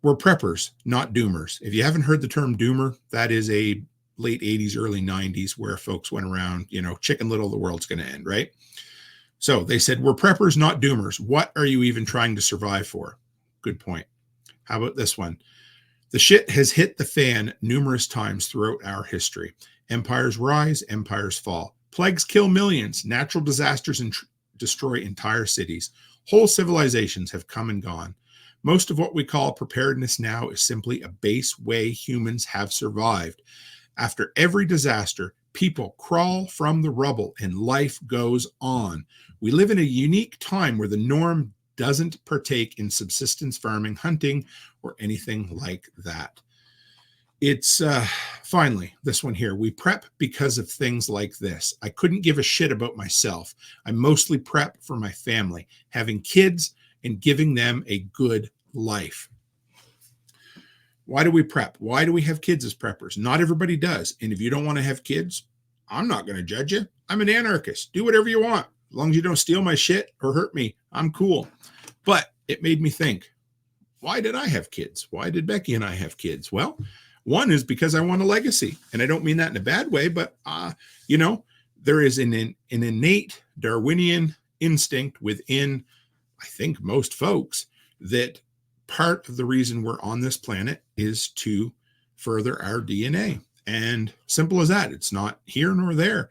We're preppers, not doomers. If you haven't heard the term doomer, that is a late 80s, early 90s where folks went around, Chicken Little, the world's going to end, right? So they said, we're preppers, not doomers. What are you even trying to survive for? Good point. How about this one? The shit has hit the fan numerous times throughout our history. Empires rise, empires fall. Plagues kill millions. Natural disasters destroy entire cities. Whole civilizations have come and gone. Most of what we call preparedness now is simply a base way humans have survived. After every disaster, people crawl from the rubble and life goes on. We live in a unique time where the norm doesn't partake in subsistence farming, hunting, or anything like that. It's finally this one here. We prep because of things like this. I couldn't give a shit about myself. I mostly prep for my family, having kids and giving them a good life. Why do we prep? Why do we have kids as preppers? Not everybody does. And if you don't want to have kids, I'm not going to judge you. I'm an anarchist. Do whatever you want. As long as you don't steal my shit or hurt me, I'm cool. But it made me think, why did I have kids? Why did Becky and I have kids? Well, one is because I want a legacy. And I don't mean that in a bad way, but, there is an innate Darwinian instinct within, I think, most folks that part of the reason we're on this planet is to further our DNA. And simple as that. It's not here nor there.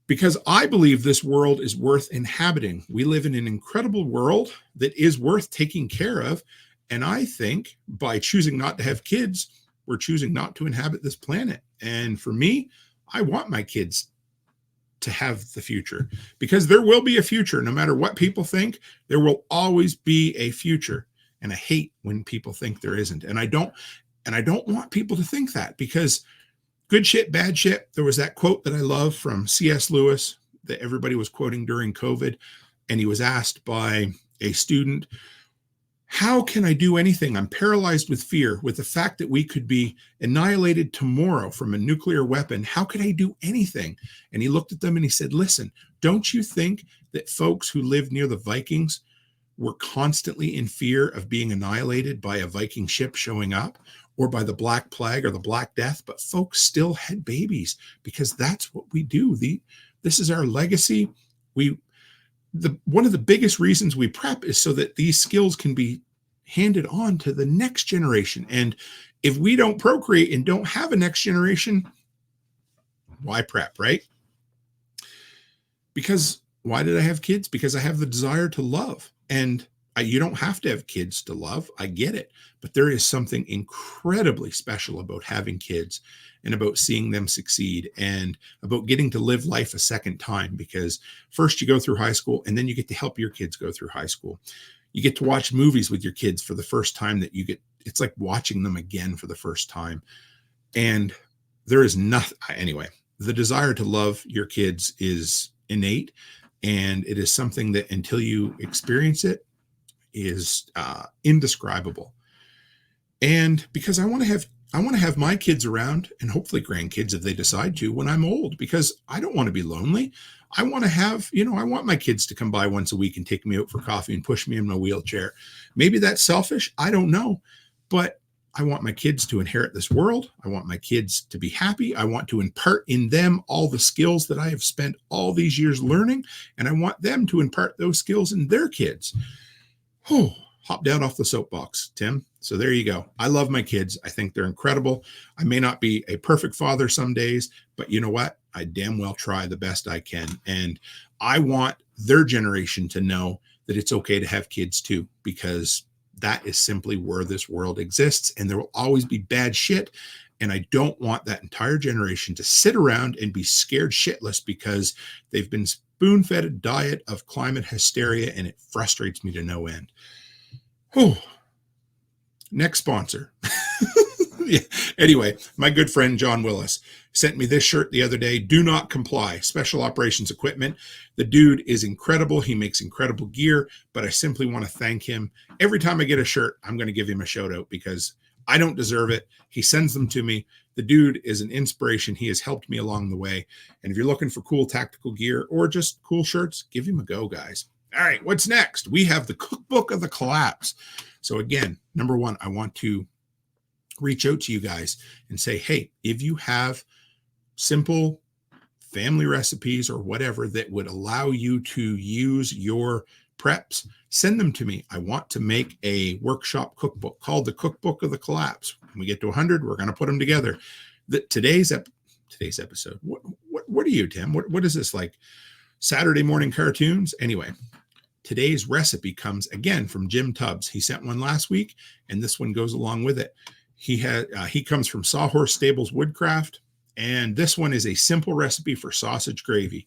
Because I believe this world is worth inhabiting. We live in an incredible world that is worth taking care of. And I think by choosing not to have kids, we're choosing not to inhabit this planet. And for me, I want my kids to have the future because there will be a future. No matter what people think, there will always be a future. And I hate when people think there isn't. And I don't want people to think that because good shit, bad shit. There was that quote that I love from C.S. Lewis that everybody was quoting during COVID. And he was asked by a student, how can I do anything? I'm paralyzed with fear, with the fact that we could be annihilated tomorrow from a nuclear weapon. How could I do anything? And he looked at them and he said, listen, don't you think that folks who lived near the Vikings were constantly in fear of being annihilated by a Viking ship showing up, or by the Black Plague or the Black Death? But folks still had babies, because that's what we do. This is our legacy. One of the biggest reasons we prep is so that these skills can be handed on to the next generation. And if we don't procreate and don't have a next generation, why prep, right? Because why did I have kids? Because I have the desire to love. And you don't have to have kids to love. I get it. But there is something incredibly special about having kids, and about seeing them succeed, and about getting to live life a second time. Because first you go through high school, and then you get to help your kids go through high school. You get to watch movies with your kids for the first time that it's like watching them again for the first time. And there is nothing, anyway, the desire to love your kids is innate. And it is something that until you experience it is indescribable. And because I want to have my kids around, and hopefully grandkids if they decide to, when I'm old, because I don't want to be lonely. I want to have, I want my kids to come by once a week and take me out for coffee and push me in my wheelchair. Maybe that's selfish. I don't know. But I want my kids to inherit this world. I want my kids to be happy. I want to impart in them all the skills that I have spent all these years learning. And I want them to impart those skills in their kids. Oh, hop down off the soapbox, Tim. So there you go. I love my kids. I think they're incredible. I may not be a perfect father some days, but you know what? I damn well try the best I can. And I want their generation to know that it's okay to have kids too, because that is simply where this world exists. And there will always be bad shit. And I don't want that entire generation to sit around and be scared shitless because they've been spoon-fed a diet of climate hysteria, and it frustrates me to no end. Oh, next sponsor. Yeah. Anyway, my good friend John Willis sent me this shirt the other day. Do not comply. Special operations equipment. The dude is incredible. He makes incredible gear, but I simply want to thank him. Every time I get a shirt, I'm going to give him a shout out because I don't deserve it. He sends them to me. The dude is an inspiration. He has helped me along the way. And if you're looking for cool tactical gear or just cool shirts, give him a go, guys. All right, what's next? We have the Cookbook of the Collapse. So again, number one, I want to reach out to you guys and say, hey, if you have simple family recipes or whatever that would allow you to use your preps, send them to me. I want to make a workshop cookbook called the Cookbook of the Collapse. When we get to 100, we're going to put them together. Today's episode. What are you, Tim? What is this, like Saturday morning cartoons? Anyway, today's recipe comes again from Jim Tubbs. He sent one last week, and this one goes along with it. He comes from Sawhorse Stables Woodcraft, and this one is a simple recipe for sausage gravy.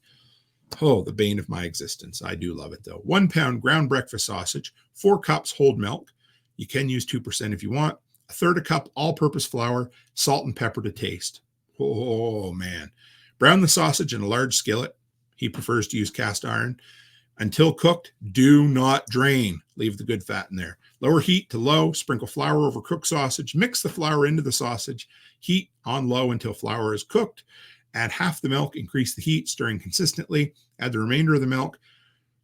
Oh, the bane of my existence. I do love it, though. 1 pound ground breakfast sausage, 4 cups whole milk. You can use 2% if you want. 1/3 cup all-purpose flour, salt and pepper to taste. Oh, man. Brown the sausage in a large skillet. He prefers to use cast iron. Until cooked, do not drain. Leave the good fat in there. Lower heat to low. Sprinkle flour over cooked sausage. Mix the flour into the sausage. Heat on low until flour is cooked. Add half the milk. Increase the heat, stirring consistently. Add the remainder of the milk.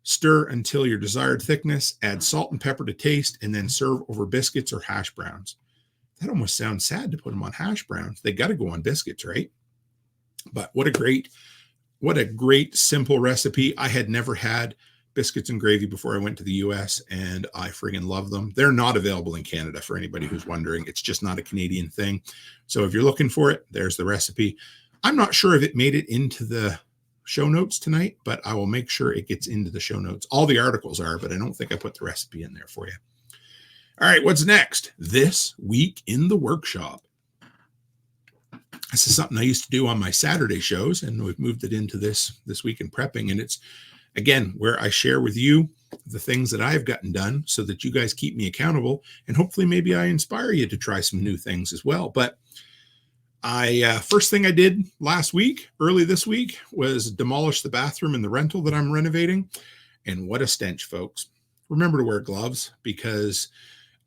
Stir until your desired thickness. Add salt and pepper to taste, and then serve over biscuits or hash browns. That almost sounds sad to put them on hash browns. They got to go on biscuits, right? But what a great simple recipe. I had never had biscuits and gravy before I went to the US, and I friggin' love them. They're not available in Canada for anybody who's wondering. It's just not a Canadian thing. So if you're looking for it, there's the recipe. I'm not sure if it made it into the show notes tonight, but I will make sure it gets into the show notes. All the articles are, but I don't think I put the recipe in there for you. All right, what's next? This week in the workshop. This is something I used to do on my Saturday shows, and we've moved it into this week in prepping. And it's, again, where I share with you the things that I've gotten done so that you guys keep me accountable. And hopefully maybe I inspire you to try some new things as well. But First thing I did early this week, was demolish the bathroom in the rental that I'm renovating. And what a stench, folks. Remember to wear gloves, because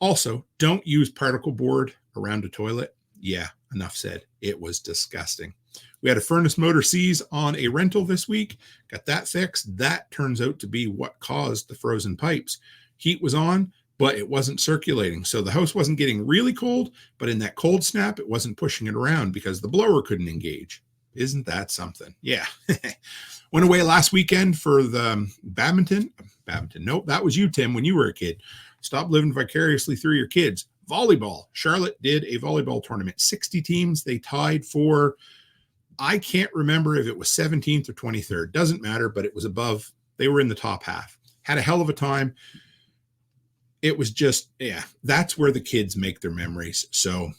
also don't use particle board around a toilet. Yeah, enough said. It was disgusting. We had a furnace motor seize on a rental this week. Got that fixed. That turns out to be what caused the frozen pipes. Heat was on, but it wasn't circulating. So the house wasn't getting really cold, but in that cold snap, it wasn't pushing it around because the blower couldn't engage. Isn't that something? Yeah. Went away last weekend for the badminton. Nope, that was you, Tim, when you were a kid. Stop living vicariously through your kids. Volleyball. Charlotte did a volleyball tournament. 60 teams. They tied for, I can't remember if it was 17th or 23rd. Doesn't matter, but it was above. They were in the top half. Had a hell of a time. It was just, yeah, that's where the kids make their memories. So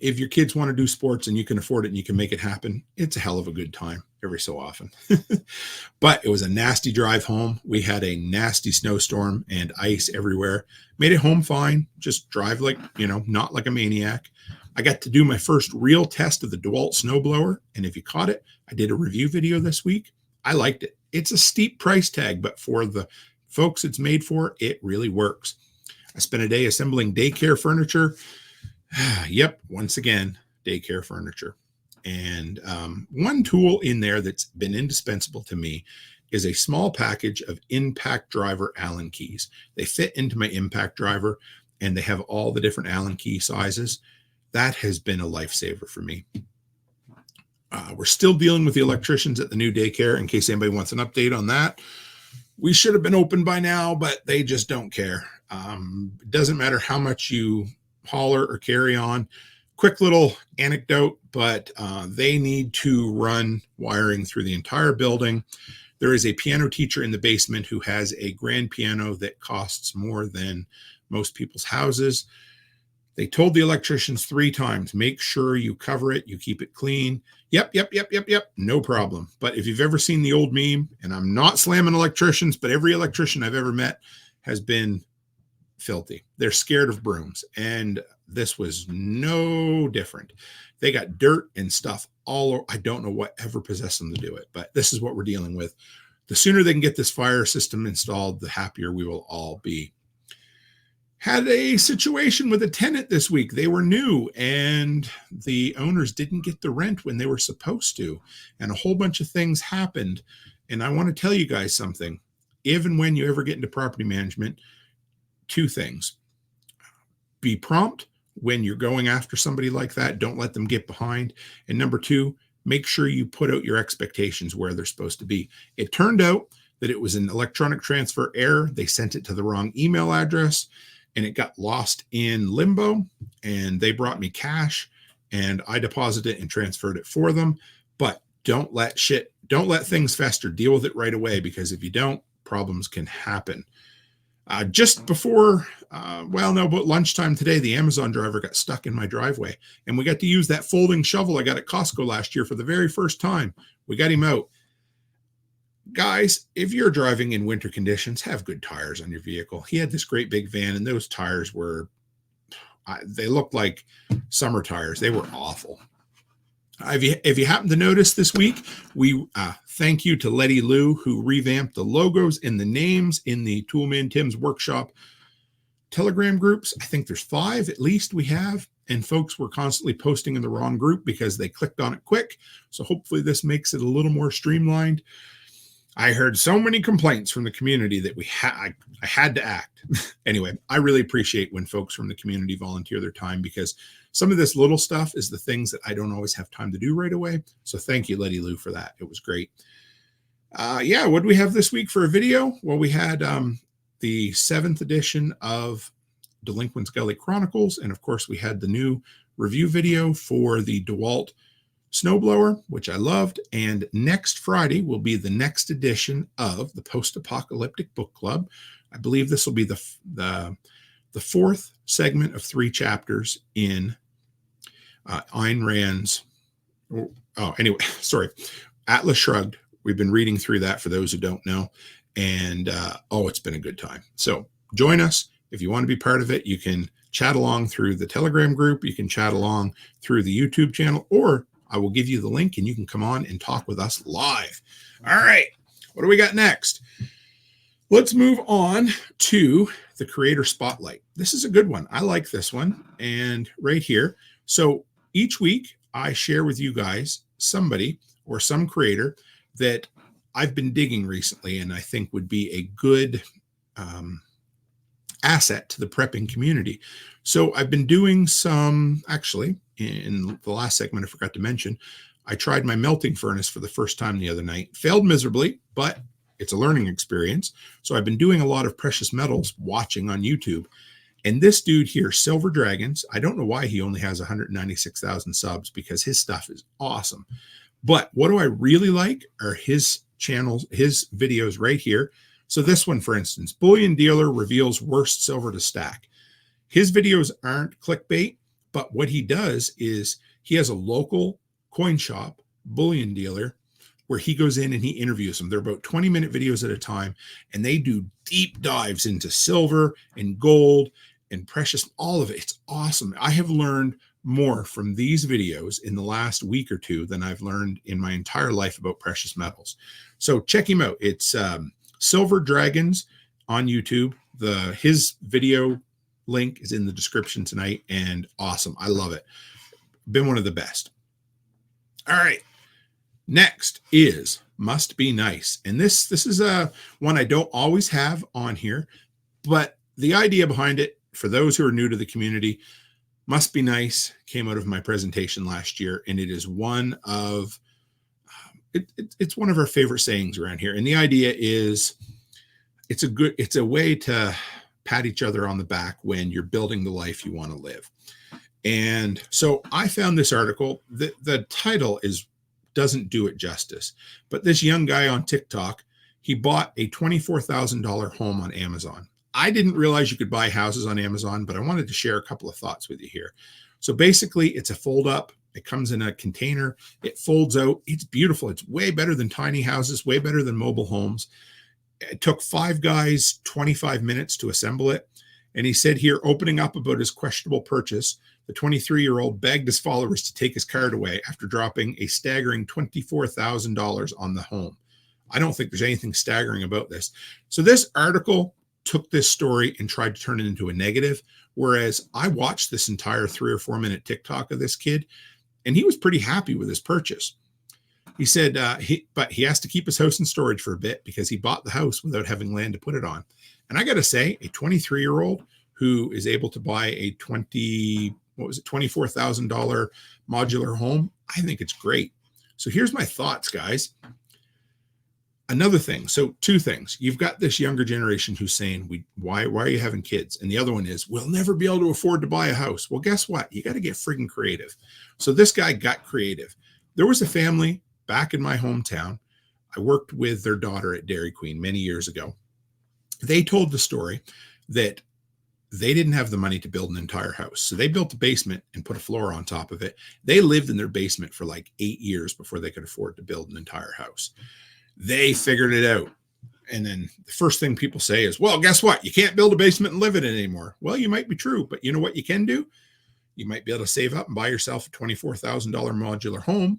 if your kids want to do sports and you can afford it and you can make it happen, it's a hell of a good time every so often. But it was a nasty drive home. We had a nasty snowstorm and ice everywhere. Made it home fine. Just drive like, not like a maniac. I got to do my first real test of the DeWalt snowblower. And if you caught it, I did a review video this week. I liked it. It's a steep price tag, but for the folks it's made for, it really works. I spent a day assembling daycare furniture. Yep, once again, daycare furniture. And one tool in there that's been indispensable to me is a small package of impact driver Allen keys. They fit into my impact driver, and they have all the different Allen key sizes. That has been a lifesaver for me. We're still dealing with the electricians at the new daycare, in case anybody wants an update on that. We should have been open by now, but they just don't care. It doesn't matter how much you holler or carry on. Quick little anecdote, but they need to run wiring through the entire building. There is a piano teacher in the basement who has a grand piano that costs more than most people's houses. They told the electricians 3 times, make sure you cover it, you keep it clean. Yep, no problem. But if you've ever seen the old meme, and I'm not slamming electricians, but every electrician I've ever met has been filthy. They're scared of brooms, and this was no different. They got dirt and stuff all over. I don't know what ever possessed them to do it, but this is what we're dealing with. The sooner they can get this fire system installed, the happier we will all be. Had a situation with a tenant this week. They were new, and the owners didn't get the rent when they were supposed to, and a whole bunch of things happened. And I want to tell you guys something. If and when you ever get into property management, 2 things. Be prompt when you're going after somebody like that. Don't let them get behind. And number 2, make sure you put out your expectations where they're supposed to be. It turned out that it was an electronic transfer error. They sent it to the wrong email address, and it got lost in limbo, and they brought me cash, and I deposited it and transferred it for them. But don't let things fester. Deal with it right away, because if you don't, problems can happen. Just before, about lunchtime today, the Amazon driver got stuck in my driveway, and we got to use that folding shovel I got at Costco last year for the very first time. We got him out. Guys, if you're driving in winter conditions, have good tires on your vehicle. He had this great big van, and those tires they looked like summer tires. They were awful. If you happen to notice this week, we thank you to Letty Lou, who revamped the logos and the names in the Toolman Tim's Workshop Telegram groups. I think there's 5 at least we have, and folks were constantly posting in the wrong group because they clicked on it quick. So hopefully this makes it a little more streamlined. I heard so many complaints from the community that I had to act. Anyway, I really appreciate when folks from the community volunteer their time, because some of this little stuff is the things that I don't always have time to do right away. So thank you, Letty Lou, for that. It was great. What do we have this week for a video? Well, we had the 7th edition of Delinquent Gully Chronicles. And of course, we had the new review video for the DeWalt snowblower, which I loved. And next Friday will be the next edition of the Post-Apocalyptic Book Club. I believe this will be the 4th segment of 3 chapters in Ayn Rand's. Atlas Shrugged. We've been reading through that for those who don't know. And it's been a good time. So join us. If you want to be part of it, you can chat along through the Telegram group. You can chat along through the YouTube channel, or I will give you the link and you can come on and talk with us live. All right. What do we got next? Let's move on to the creator spotlight. This is a good one. I like this one. And right here. So each week I share with you guys somebody or some creator that I've been digging recently and I think would be a good asset to the prepping community. So I've been doing some, actually, in the last segment, I forgot to mention, I tried my melting furnace for the first time the other night. Failed miserably, but it's a learning experience. So I've been doing a lot of precious metals watching on YouTube. And this dude here, Silver Dragons, I don't know why he only has 196,000 subs, because his stuff is awesome. But what do I really like are his channels, his videos right here. So this one, for instance, Bullion Dealer reveals worst silver to stack. His videos aren't clickbait, but what he does is he has a local coin shop, bullion dealer, where he goes in and he interviews them. They're about 20-minute videos at a time, and they do deep dives into silver and gold and precious, all of it. It's awesome. I have learned more from these videos in the last week or two than I've learned in my entire life about precious metals. So check him out. It's Silver Dragons on YouTube. His video link is in the description tonight, and awesome. I love it. Been one of the best. All right. Next is Must Be Nice. And this is one I don't always have on here, but the idea behind it, for those who are new to the community, Must Be Nice came out of my presentation last year, and it is one of it's one of our favorite sayings around here. And the idea is it's a way to pat each other on the back when you're building the life you want to live. And so I found this article. The title doesn't do it justice, but this young guy on TikTok, he bought a $24,000 home on Amazon. I didn't realize you could buy houses on Amazon, but I wanted to share a couple of thoughts with you here. So basically, it's a fold up. It comes in a container. It folds out. It's beautiful. It's way better than tiny houses, way better than mobile homes. It took 5 guys 25 minutes to assemble it. And he said here, opening up about his questionable purchase, the 23-year-old begged his followers to take his card away after dropping a staggering $24,000 on the home. I don't think there's anything staggering about this. So this article took this story and tried to turn it into a negative, whereas I watched this entire 3 or 4 minute TikTok of this kid, and he was pretty happy with his purchase. He said but he has to keep his house in storage for a bit because he bought the house without having land to put it on. And I got to say, a 23-year-old who is able to buy a $24,000 modular home, I think it's great. So here's my thoughts, guys. Another thing. So 2 things. You've got this younger generation who's saying, why are you having kids? And the other one is, we'll never be able to afford to buy a house. Well, guess what? You got to get friggin' creative. So this guy got creative. There was a family back in my hometown. I worked with their daughter at Dairy Queen many years ago. They told the story that they didn't have the money to build an entire house. So they built a basement and put a floor on top of it. They lived in their basement for like 8 years before they could afford to build an entire house. They figured it out. And then the first thing people say is, well, guess what? You can't build a basement and live in it anymore. Well, you might be true, but you know what you can do? You might be able to save up and buy yourself a $24,000 modular home,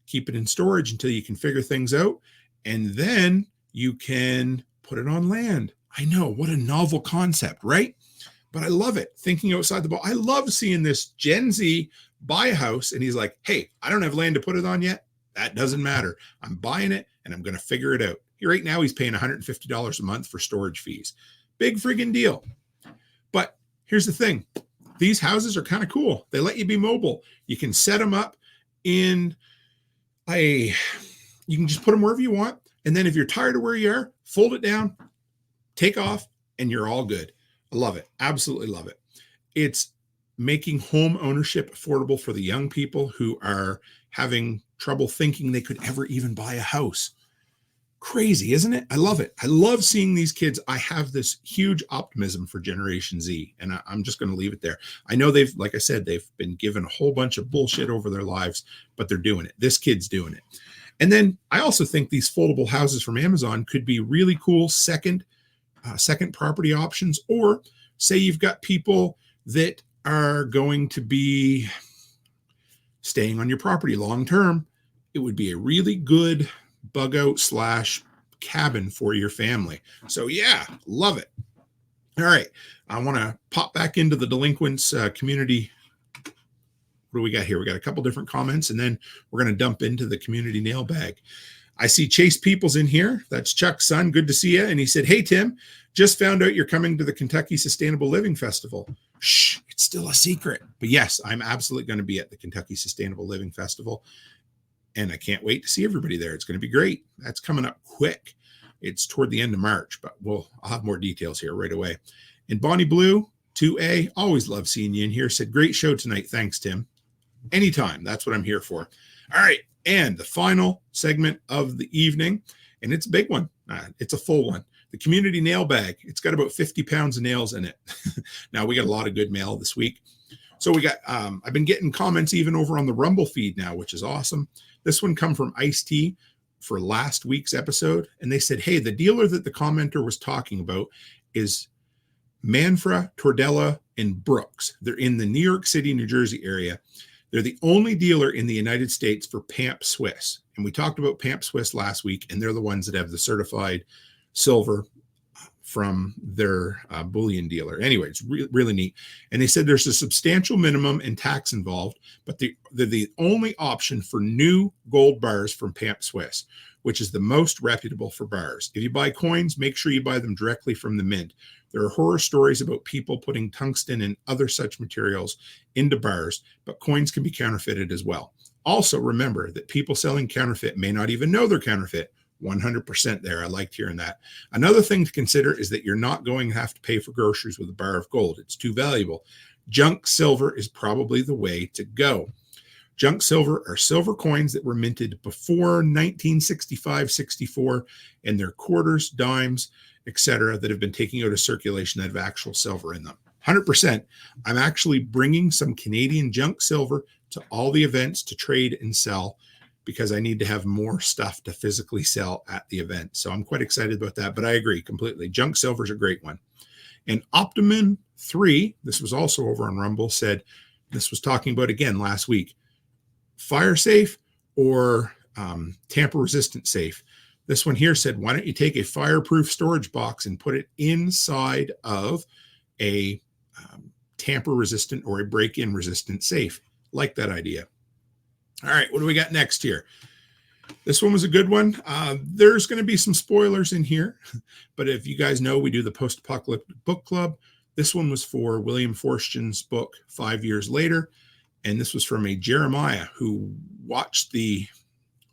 keep it in storage until you can figure things out, and then you can put it on land. I know, what a novel concept, right? But I love it. Thinking outside the box. I love seeing this Gen Z buy a house and he's like, hey, I don't have land to put it on yet. That doesn't matter. I'm buying it and I'm going to figure it out. Right now he's paying $150 a month for storage fees. Big friggin' deal. But here's the thing. These houses are kind of cool. They let you be mobile. You can set them up you can just put them wherever you want. And then if you're tired of where you are, fold it down, take off, and you're all good. I love it. Absolutely love it. It's making home ownership affordable for the young people who are having trouble thinking they could ever even buy a house. Crazy, isn't it? I love it. I love seeing these kids. I have this huge optimism for Generation Z, and I'm just going to leave it there. I know like I said, they've been given a whole bunch of bullshit over their lives, but they're doing it. This kid's doing it. And then I also think these foldable houses from Amazon could be really cool second property options. Or say you've got people that are going to be staying on your property long term, it would be a really good bug out / cabin for your family. So yeah, love it. All right, I want to pop back into the delinquents community. What do we got here? We got a couple different comments, and then we're going to dump into the community nail bag. I see Chase Peoples in here. That's Chuck's son. Good to see you. And he said, hey, Tim, just found out you're coming to the Kentucky Sustainable Living Festival. Shh, it's still a secret. But yes, I'm absolutely going to be at the Kentucky Sustainable Living Festival. And I can't wait to see everybody there. It's going to be great. That's coming up quick. It's toward the end of March, but I'll have more details here right away. And Bonnie Blue, 2A, always love seeing you in here. Said, great show tonight. Thanks, Tim. Anytime. That's what I'm here for. All right. And the final segment of the evening, and it's a big one. It's a full one. The community nail bag. It's got about 50 pounds of nails in it. Now, we got a lot of good mail this week. So we got, I've been getting comments even over on the Rumble feed now, which is awesome. This one come from Ice-T for last week's episode. And they said, hey, the dealer that the commenter was talking about is Manfra, Tordella, and Brooks. They're in the New York City, New Jersey area. They're the only dealer in the United States for Pamp Swiss. And we talked about Pamp Swiss last week, and they're the ones that have the certified silver from their bullion dealer. Anyway, it's really neat. And they said there's a substantial minimum and tax involved, but they're the only option for new gold bars from Pamp Swiss, which is the most reputable for bars. If you buy coins, make sure you buy them directly from the mint. There are horror stories about people putting tungsten and other such materials into bars, but coins can be counterfeited as well. Also, remember that people selling counterfeit may not even know they're counterfeit. 100% there. I liked hearing that. Another thing to consider is that you're not going to have to pay for groceries with a bar of gold. It's too valuable. Junk silver is probably the way to go. Junk silver are silver coins that were minted before 1965-64, and they're quarters, dimes, etc., that have been taken out of circulation that have actual silver in them. 100%. I'm actually bringing some Canadian junk silver to all the events to trade and sell because I need to have more stuff to physically sell at the event. So I'm quite excited about that, but I agree completely. Junk silver is a great one. And Optimum 3, this was also over on Rumble, said, this was talking about again last week, fire safe or tamper resistant safe. This one here said, why don't you take a fireproof storage box and put it inside of a tamper resistant or a break-in resistant safe? Like that idea. All right, what do we got next here? This one was a good one. There's going to be some spoilers in here, but if you guys know, we do the Post-Apocalyptic Book Club. This one was for William Forstchen's book, 5 Years Later, and this was from a Jeremiah who watched the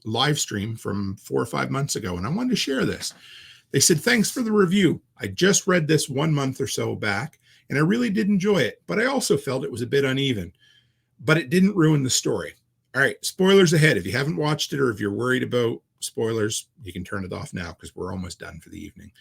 live stream from 4 or 5 months ago, and I wanted to share this. They said, thanks for the review. I just read this 1 month or so back, and I really did enjoy it, but I also felt it was a bit uneven, but it didn't ruin the story. All right, spoilers ahead. If you haven't watched it or if you're worried about spoilers, you can turn it off now because we're almost done for the evening.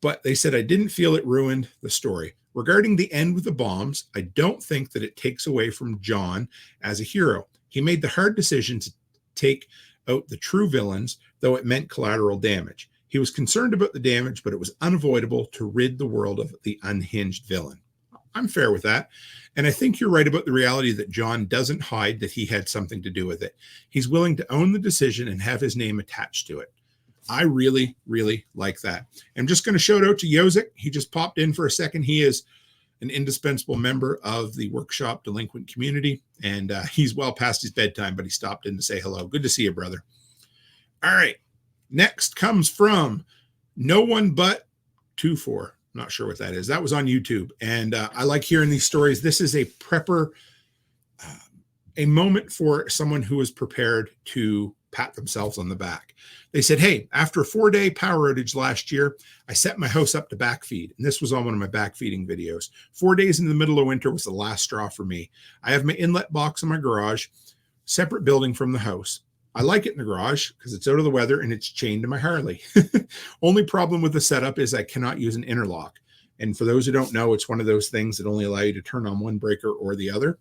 But they said, I didn't feel it ruined the story. Regarding the end with the bombs, I don't think that it takes away from John as a hero. He made the hard decision to take out the true villains, though it meant collateral damage. He was concerned about the damage, but it was unavoidable to rid the world of the unhinged villain. I'm fair with that. And I think you're right about the reality that John doesn't hide that he had something to do with it. He's willing to own the decision and have his name attached to it. I really, really like that. I'm just going to shout out to Yozik. He just popped in for a second. He is an indispensable member of the workshop delinquent community, and he's well past his bedtime, but he stopped in to say hello. Good to see you, brother. All right. Next comes from No One But 24. Not sure what that is. That was on YouTube. And I like hearing these stories. This is a prepper, a moment for someone who is prepared to pat themselves on the back. They said, hey, after a 4-day power outage last year, I set my house up to backfeed. And this was on one of my backfeeding videos. 4 days in the middle of winter was the last straw for me. I have my inlet box in my garage, separate building from the house. I like it in the garage because it's out of the weather and it's chained to my Harley. Only problem with the setup is I cannot use an interlock. And for those who don't know, it's one of those things that only allow you to turn on one breaker or the other.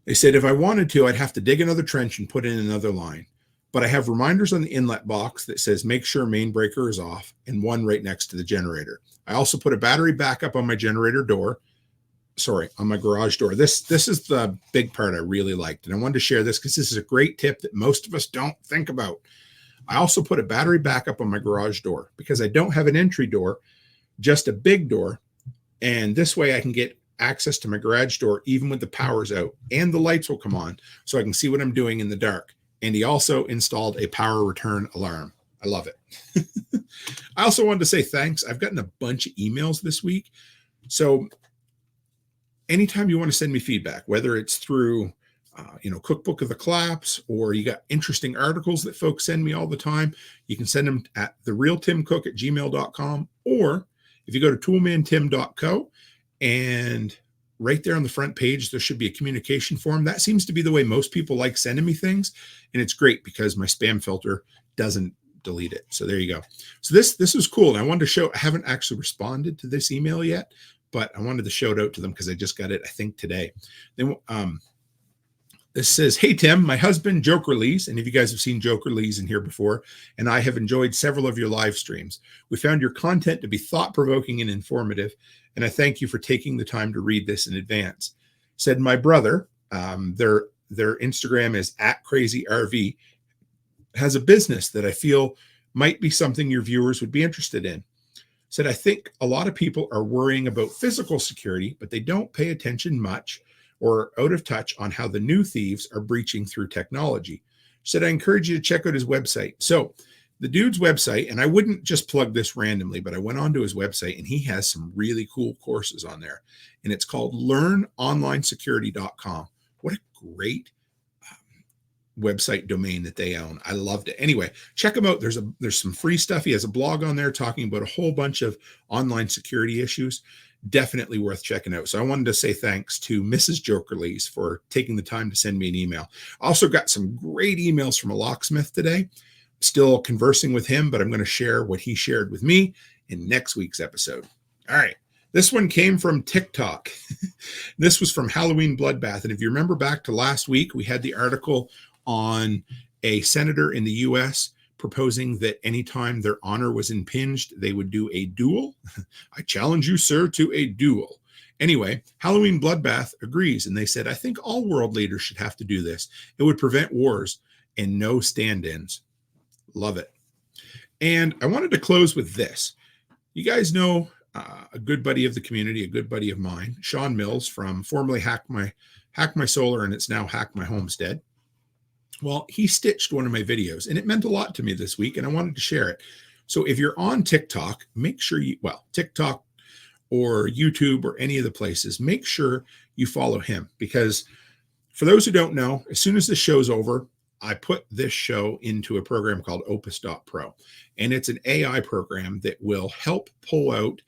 They said if I wanted to, I'd have to dig another trench and put in another line. but I have reminders on the inlet box that says make sure main breaker is off, and one right next to the generator. I also put a battery backup on my generator door. Sorry, on my garage door. This is the big part I really liked, and I wanted to share this because this is a great tip that most of us don't think about. I also put a battery backup on my garage door because I don't have an entry door, just a big door, and this way I can get access to my garage door even when the power's out, and the lights will come on so I can see what I'm doing in the dark. And he also installed a power return alarm. I love it. I also wanted to say thanks. I've gotten a bunch of emails this week, so anytime you want to send me feedback, whether it's through, Cookbook of the Collapse, or you got interesting articles that folks send me all the time, you can send them at therealtimcook@gmail.com, or if you go to toolmantim.co, and right there on the front page, there should be a communication form. That seems to be the way most people like sending me things, and it's great because my spam filter doesn't delete it. So there you go. So this was cool, and I wanted to show. I haven't actually responded to this email yet, but I wanted to show it out to them because I just got it, I think, today. Then this says, hey, Tim, my husband, Joker Lees, and if you guys have seen Joker Lees in here before, and I have enjoyed several of your live streams. We found your content to be thought-provoking and informative, and I thank you for taking the time to read this in advance. Said my brother, their Instagram is @crazyrv, has a business that I feel might be something your viewers would be interested in. Said, I think a lot of people are worrying about physical security, but they don't pay attention much or out of touch on how the new thieves are breaching through technology. Said, I encourage you to check out his website. So the dude's website, and I wouldn't just plug this randomly, but I went onto his website and he has some really cool courses on there. And it's called learnonlinesecurity.com. What a great website domain that they own. I loved it. Anyway, check him out. There's some free stuff. He has a blog on there talking about a whole bunch of online security issues. Definitely worth checking out. So I wanted to say thanks to Mrs. Jokerlees for taking the time to send me an email. I also got some great emails from a locksmith today. Still conversing with him, but I'm going to share what he shared with me in next week's episode. All right. This one came from TikTok. This was from Halloween Bloodbath. And if you remember back to last week, we had the article on a senator in the U.S. proposing that anytime their honor was impinged, they would do a duel. I challenge you, sir, to a duel. Anyway, Halloween Bloodbath agrees, and they said, I think all world leaders should have to do this. It would prevent wars and no stand-ins. Love it. And I wanted to close with this. You guys know a good buddy of the community, a good buddy of mine, Sean Mills, from formerly Hack My Solar, and it's now Hack My Homestead. Well, he stitched one of my videos, and it meant a lot to me this week, and I wanted to share it. So if you're on TikTok, make sure TikTok or YouTube or any of the places, make sure you follow him, because for those who don't know, as soon as the show's over, I put this show into a program called Opus.pro, and it's an AI program that will help pull out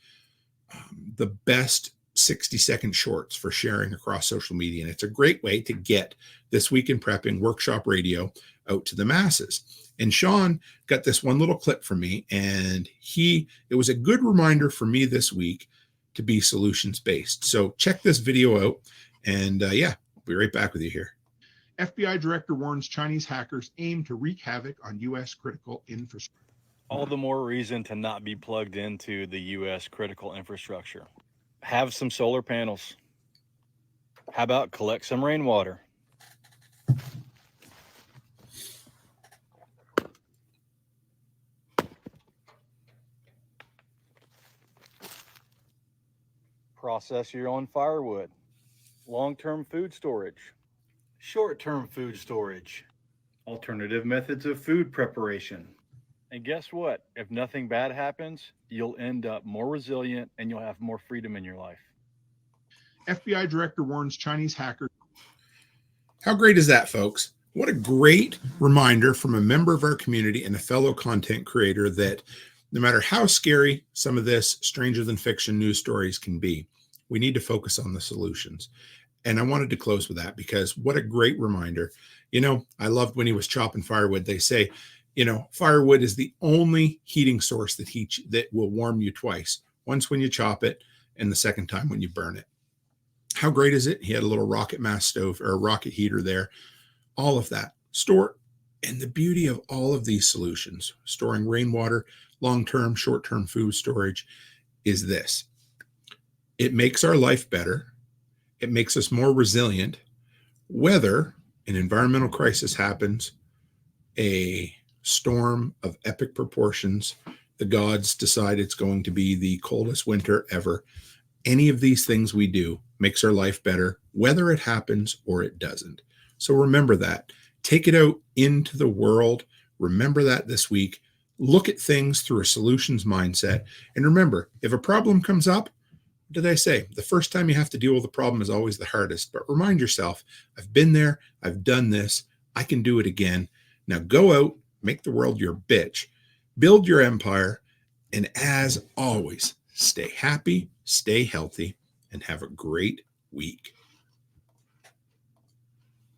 the best 60-second shorts for sharing across social media. And it's a great way to get This Week in Prepping Workshop Radio out to the masses. And Sean got this one little clip from me, and it was a good reminder for me this week to be solutions-based. So check this video out, and I'll be right back with you here. FBI director warns Chinese hackers aim to wreak havoc on U.S. critical infrastructure. All the more reason to not be plugged into the U.S. critical infrastructure. Have some solar panels. How about collect some rainwater? Process your own firewood. Long-term food storage. Short-term food storage. Alternative methods of food preparation. And guess what? If nothing bad happens, you'll end up more resilient and you'll have more freedom in your life. FBI director warns Chinese hackers. How great is that, folks? What a great reminder from a member of our community and a fellow content creator that no matter how scary some of this stranger than fiction news stories can be, we need to focus on the solutions. And I wanted to close with that because what a great reminder. I loved when he was chopping firewood. They say, firewood is the only heating source that will warm you twice. Once when you chop it, and the second time when you burn it. How great is it? He had a little rocket mass stove or a rocket heater there. All of that. Store And the beauty of all of these solutions, storing rainwater, long-term, short-term food storage, is this. It makes our life better. It makes us more resilient. Whether an environmental crisis happens, a storm of epic proportions, the gods decide it's going to be the coldest winter ever, any of these things we do makes our life better, whether it happens or it doesn't. So remember that. Take it out into the world. Remember that this week. Look at things through a solutions mindset. And remember, if a problem comes up, what did I say? The first time you have to deal with a problem is always the hardest. But remind yourself, I've been there. I've done this. I can do it again. Now go out, make the world your bitch, build your empire, and as always, stay happy, stay healthy, and have a great week.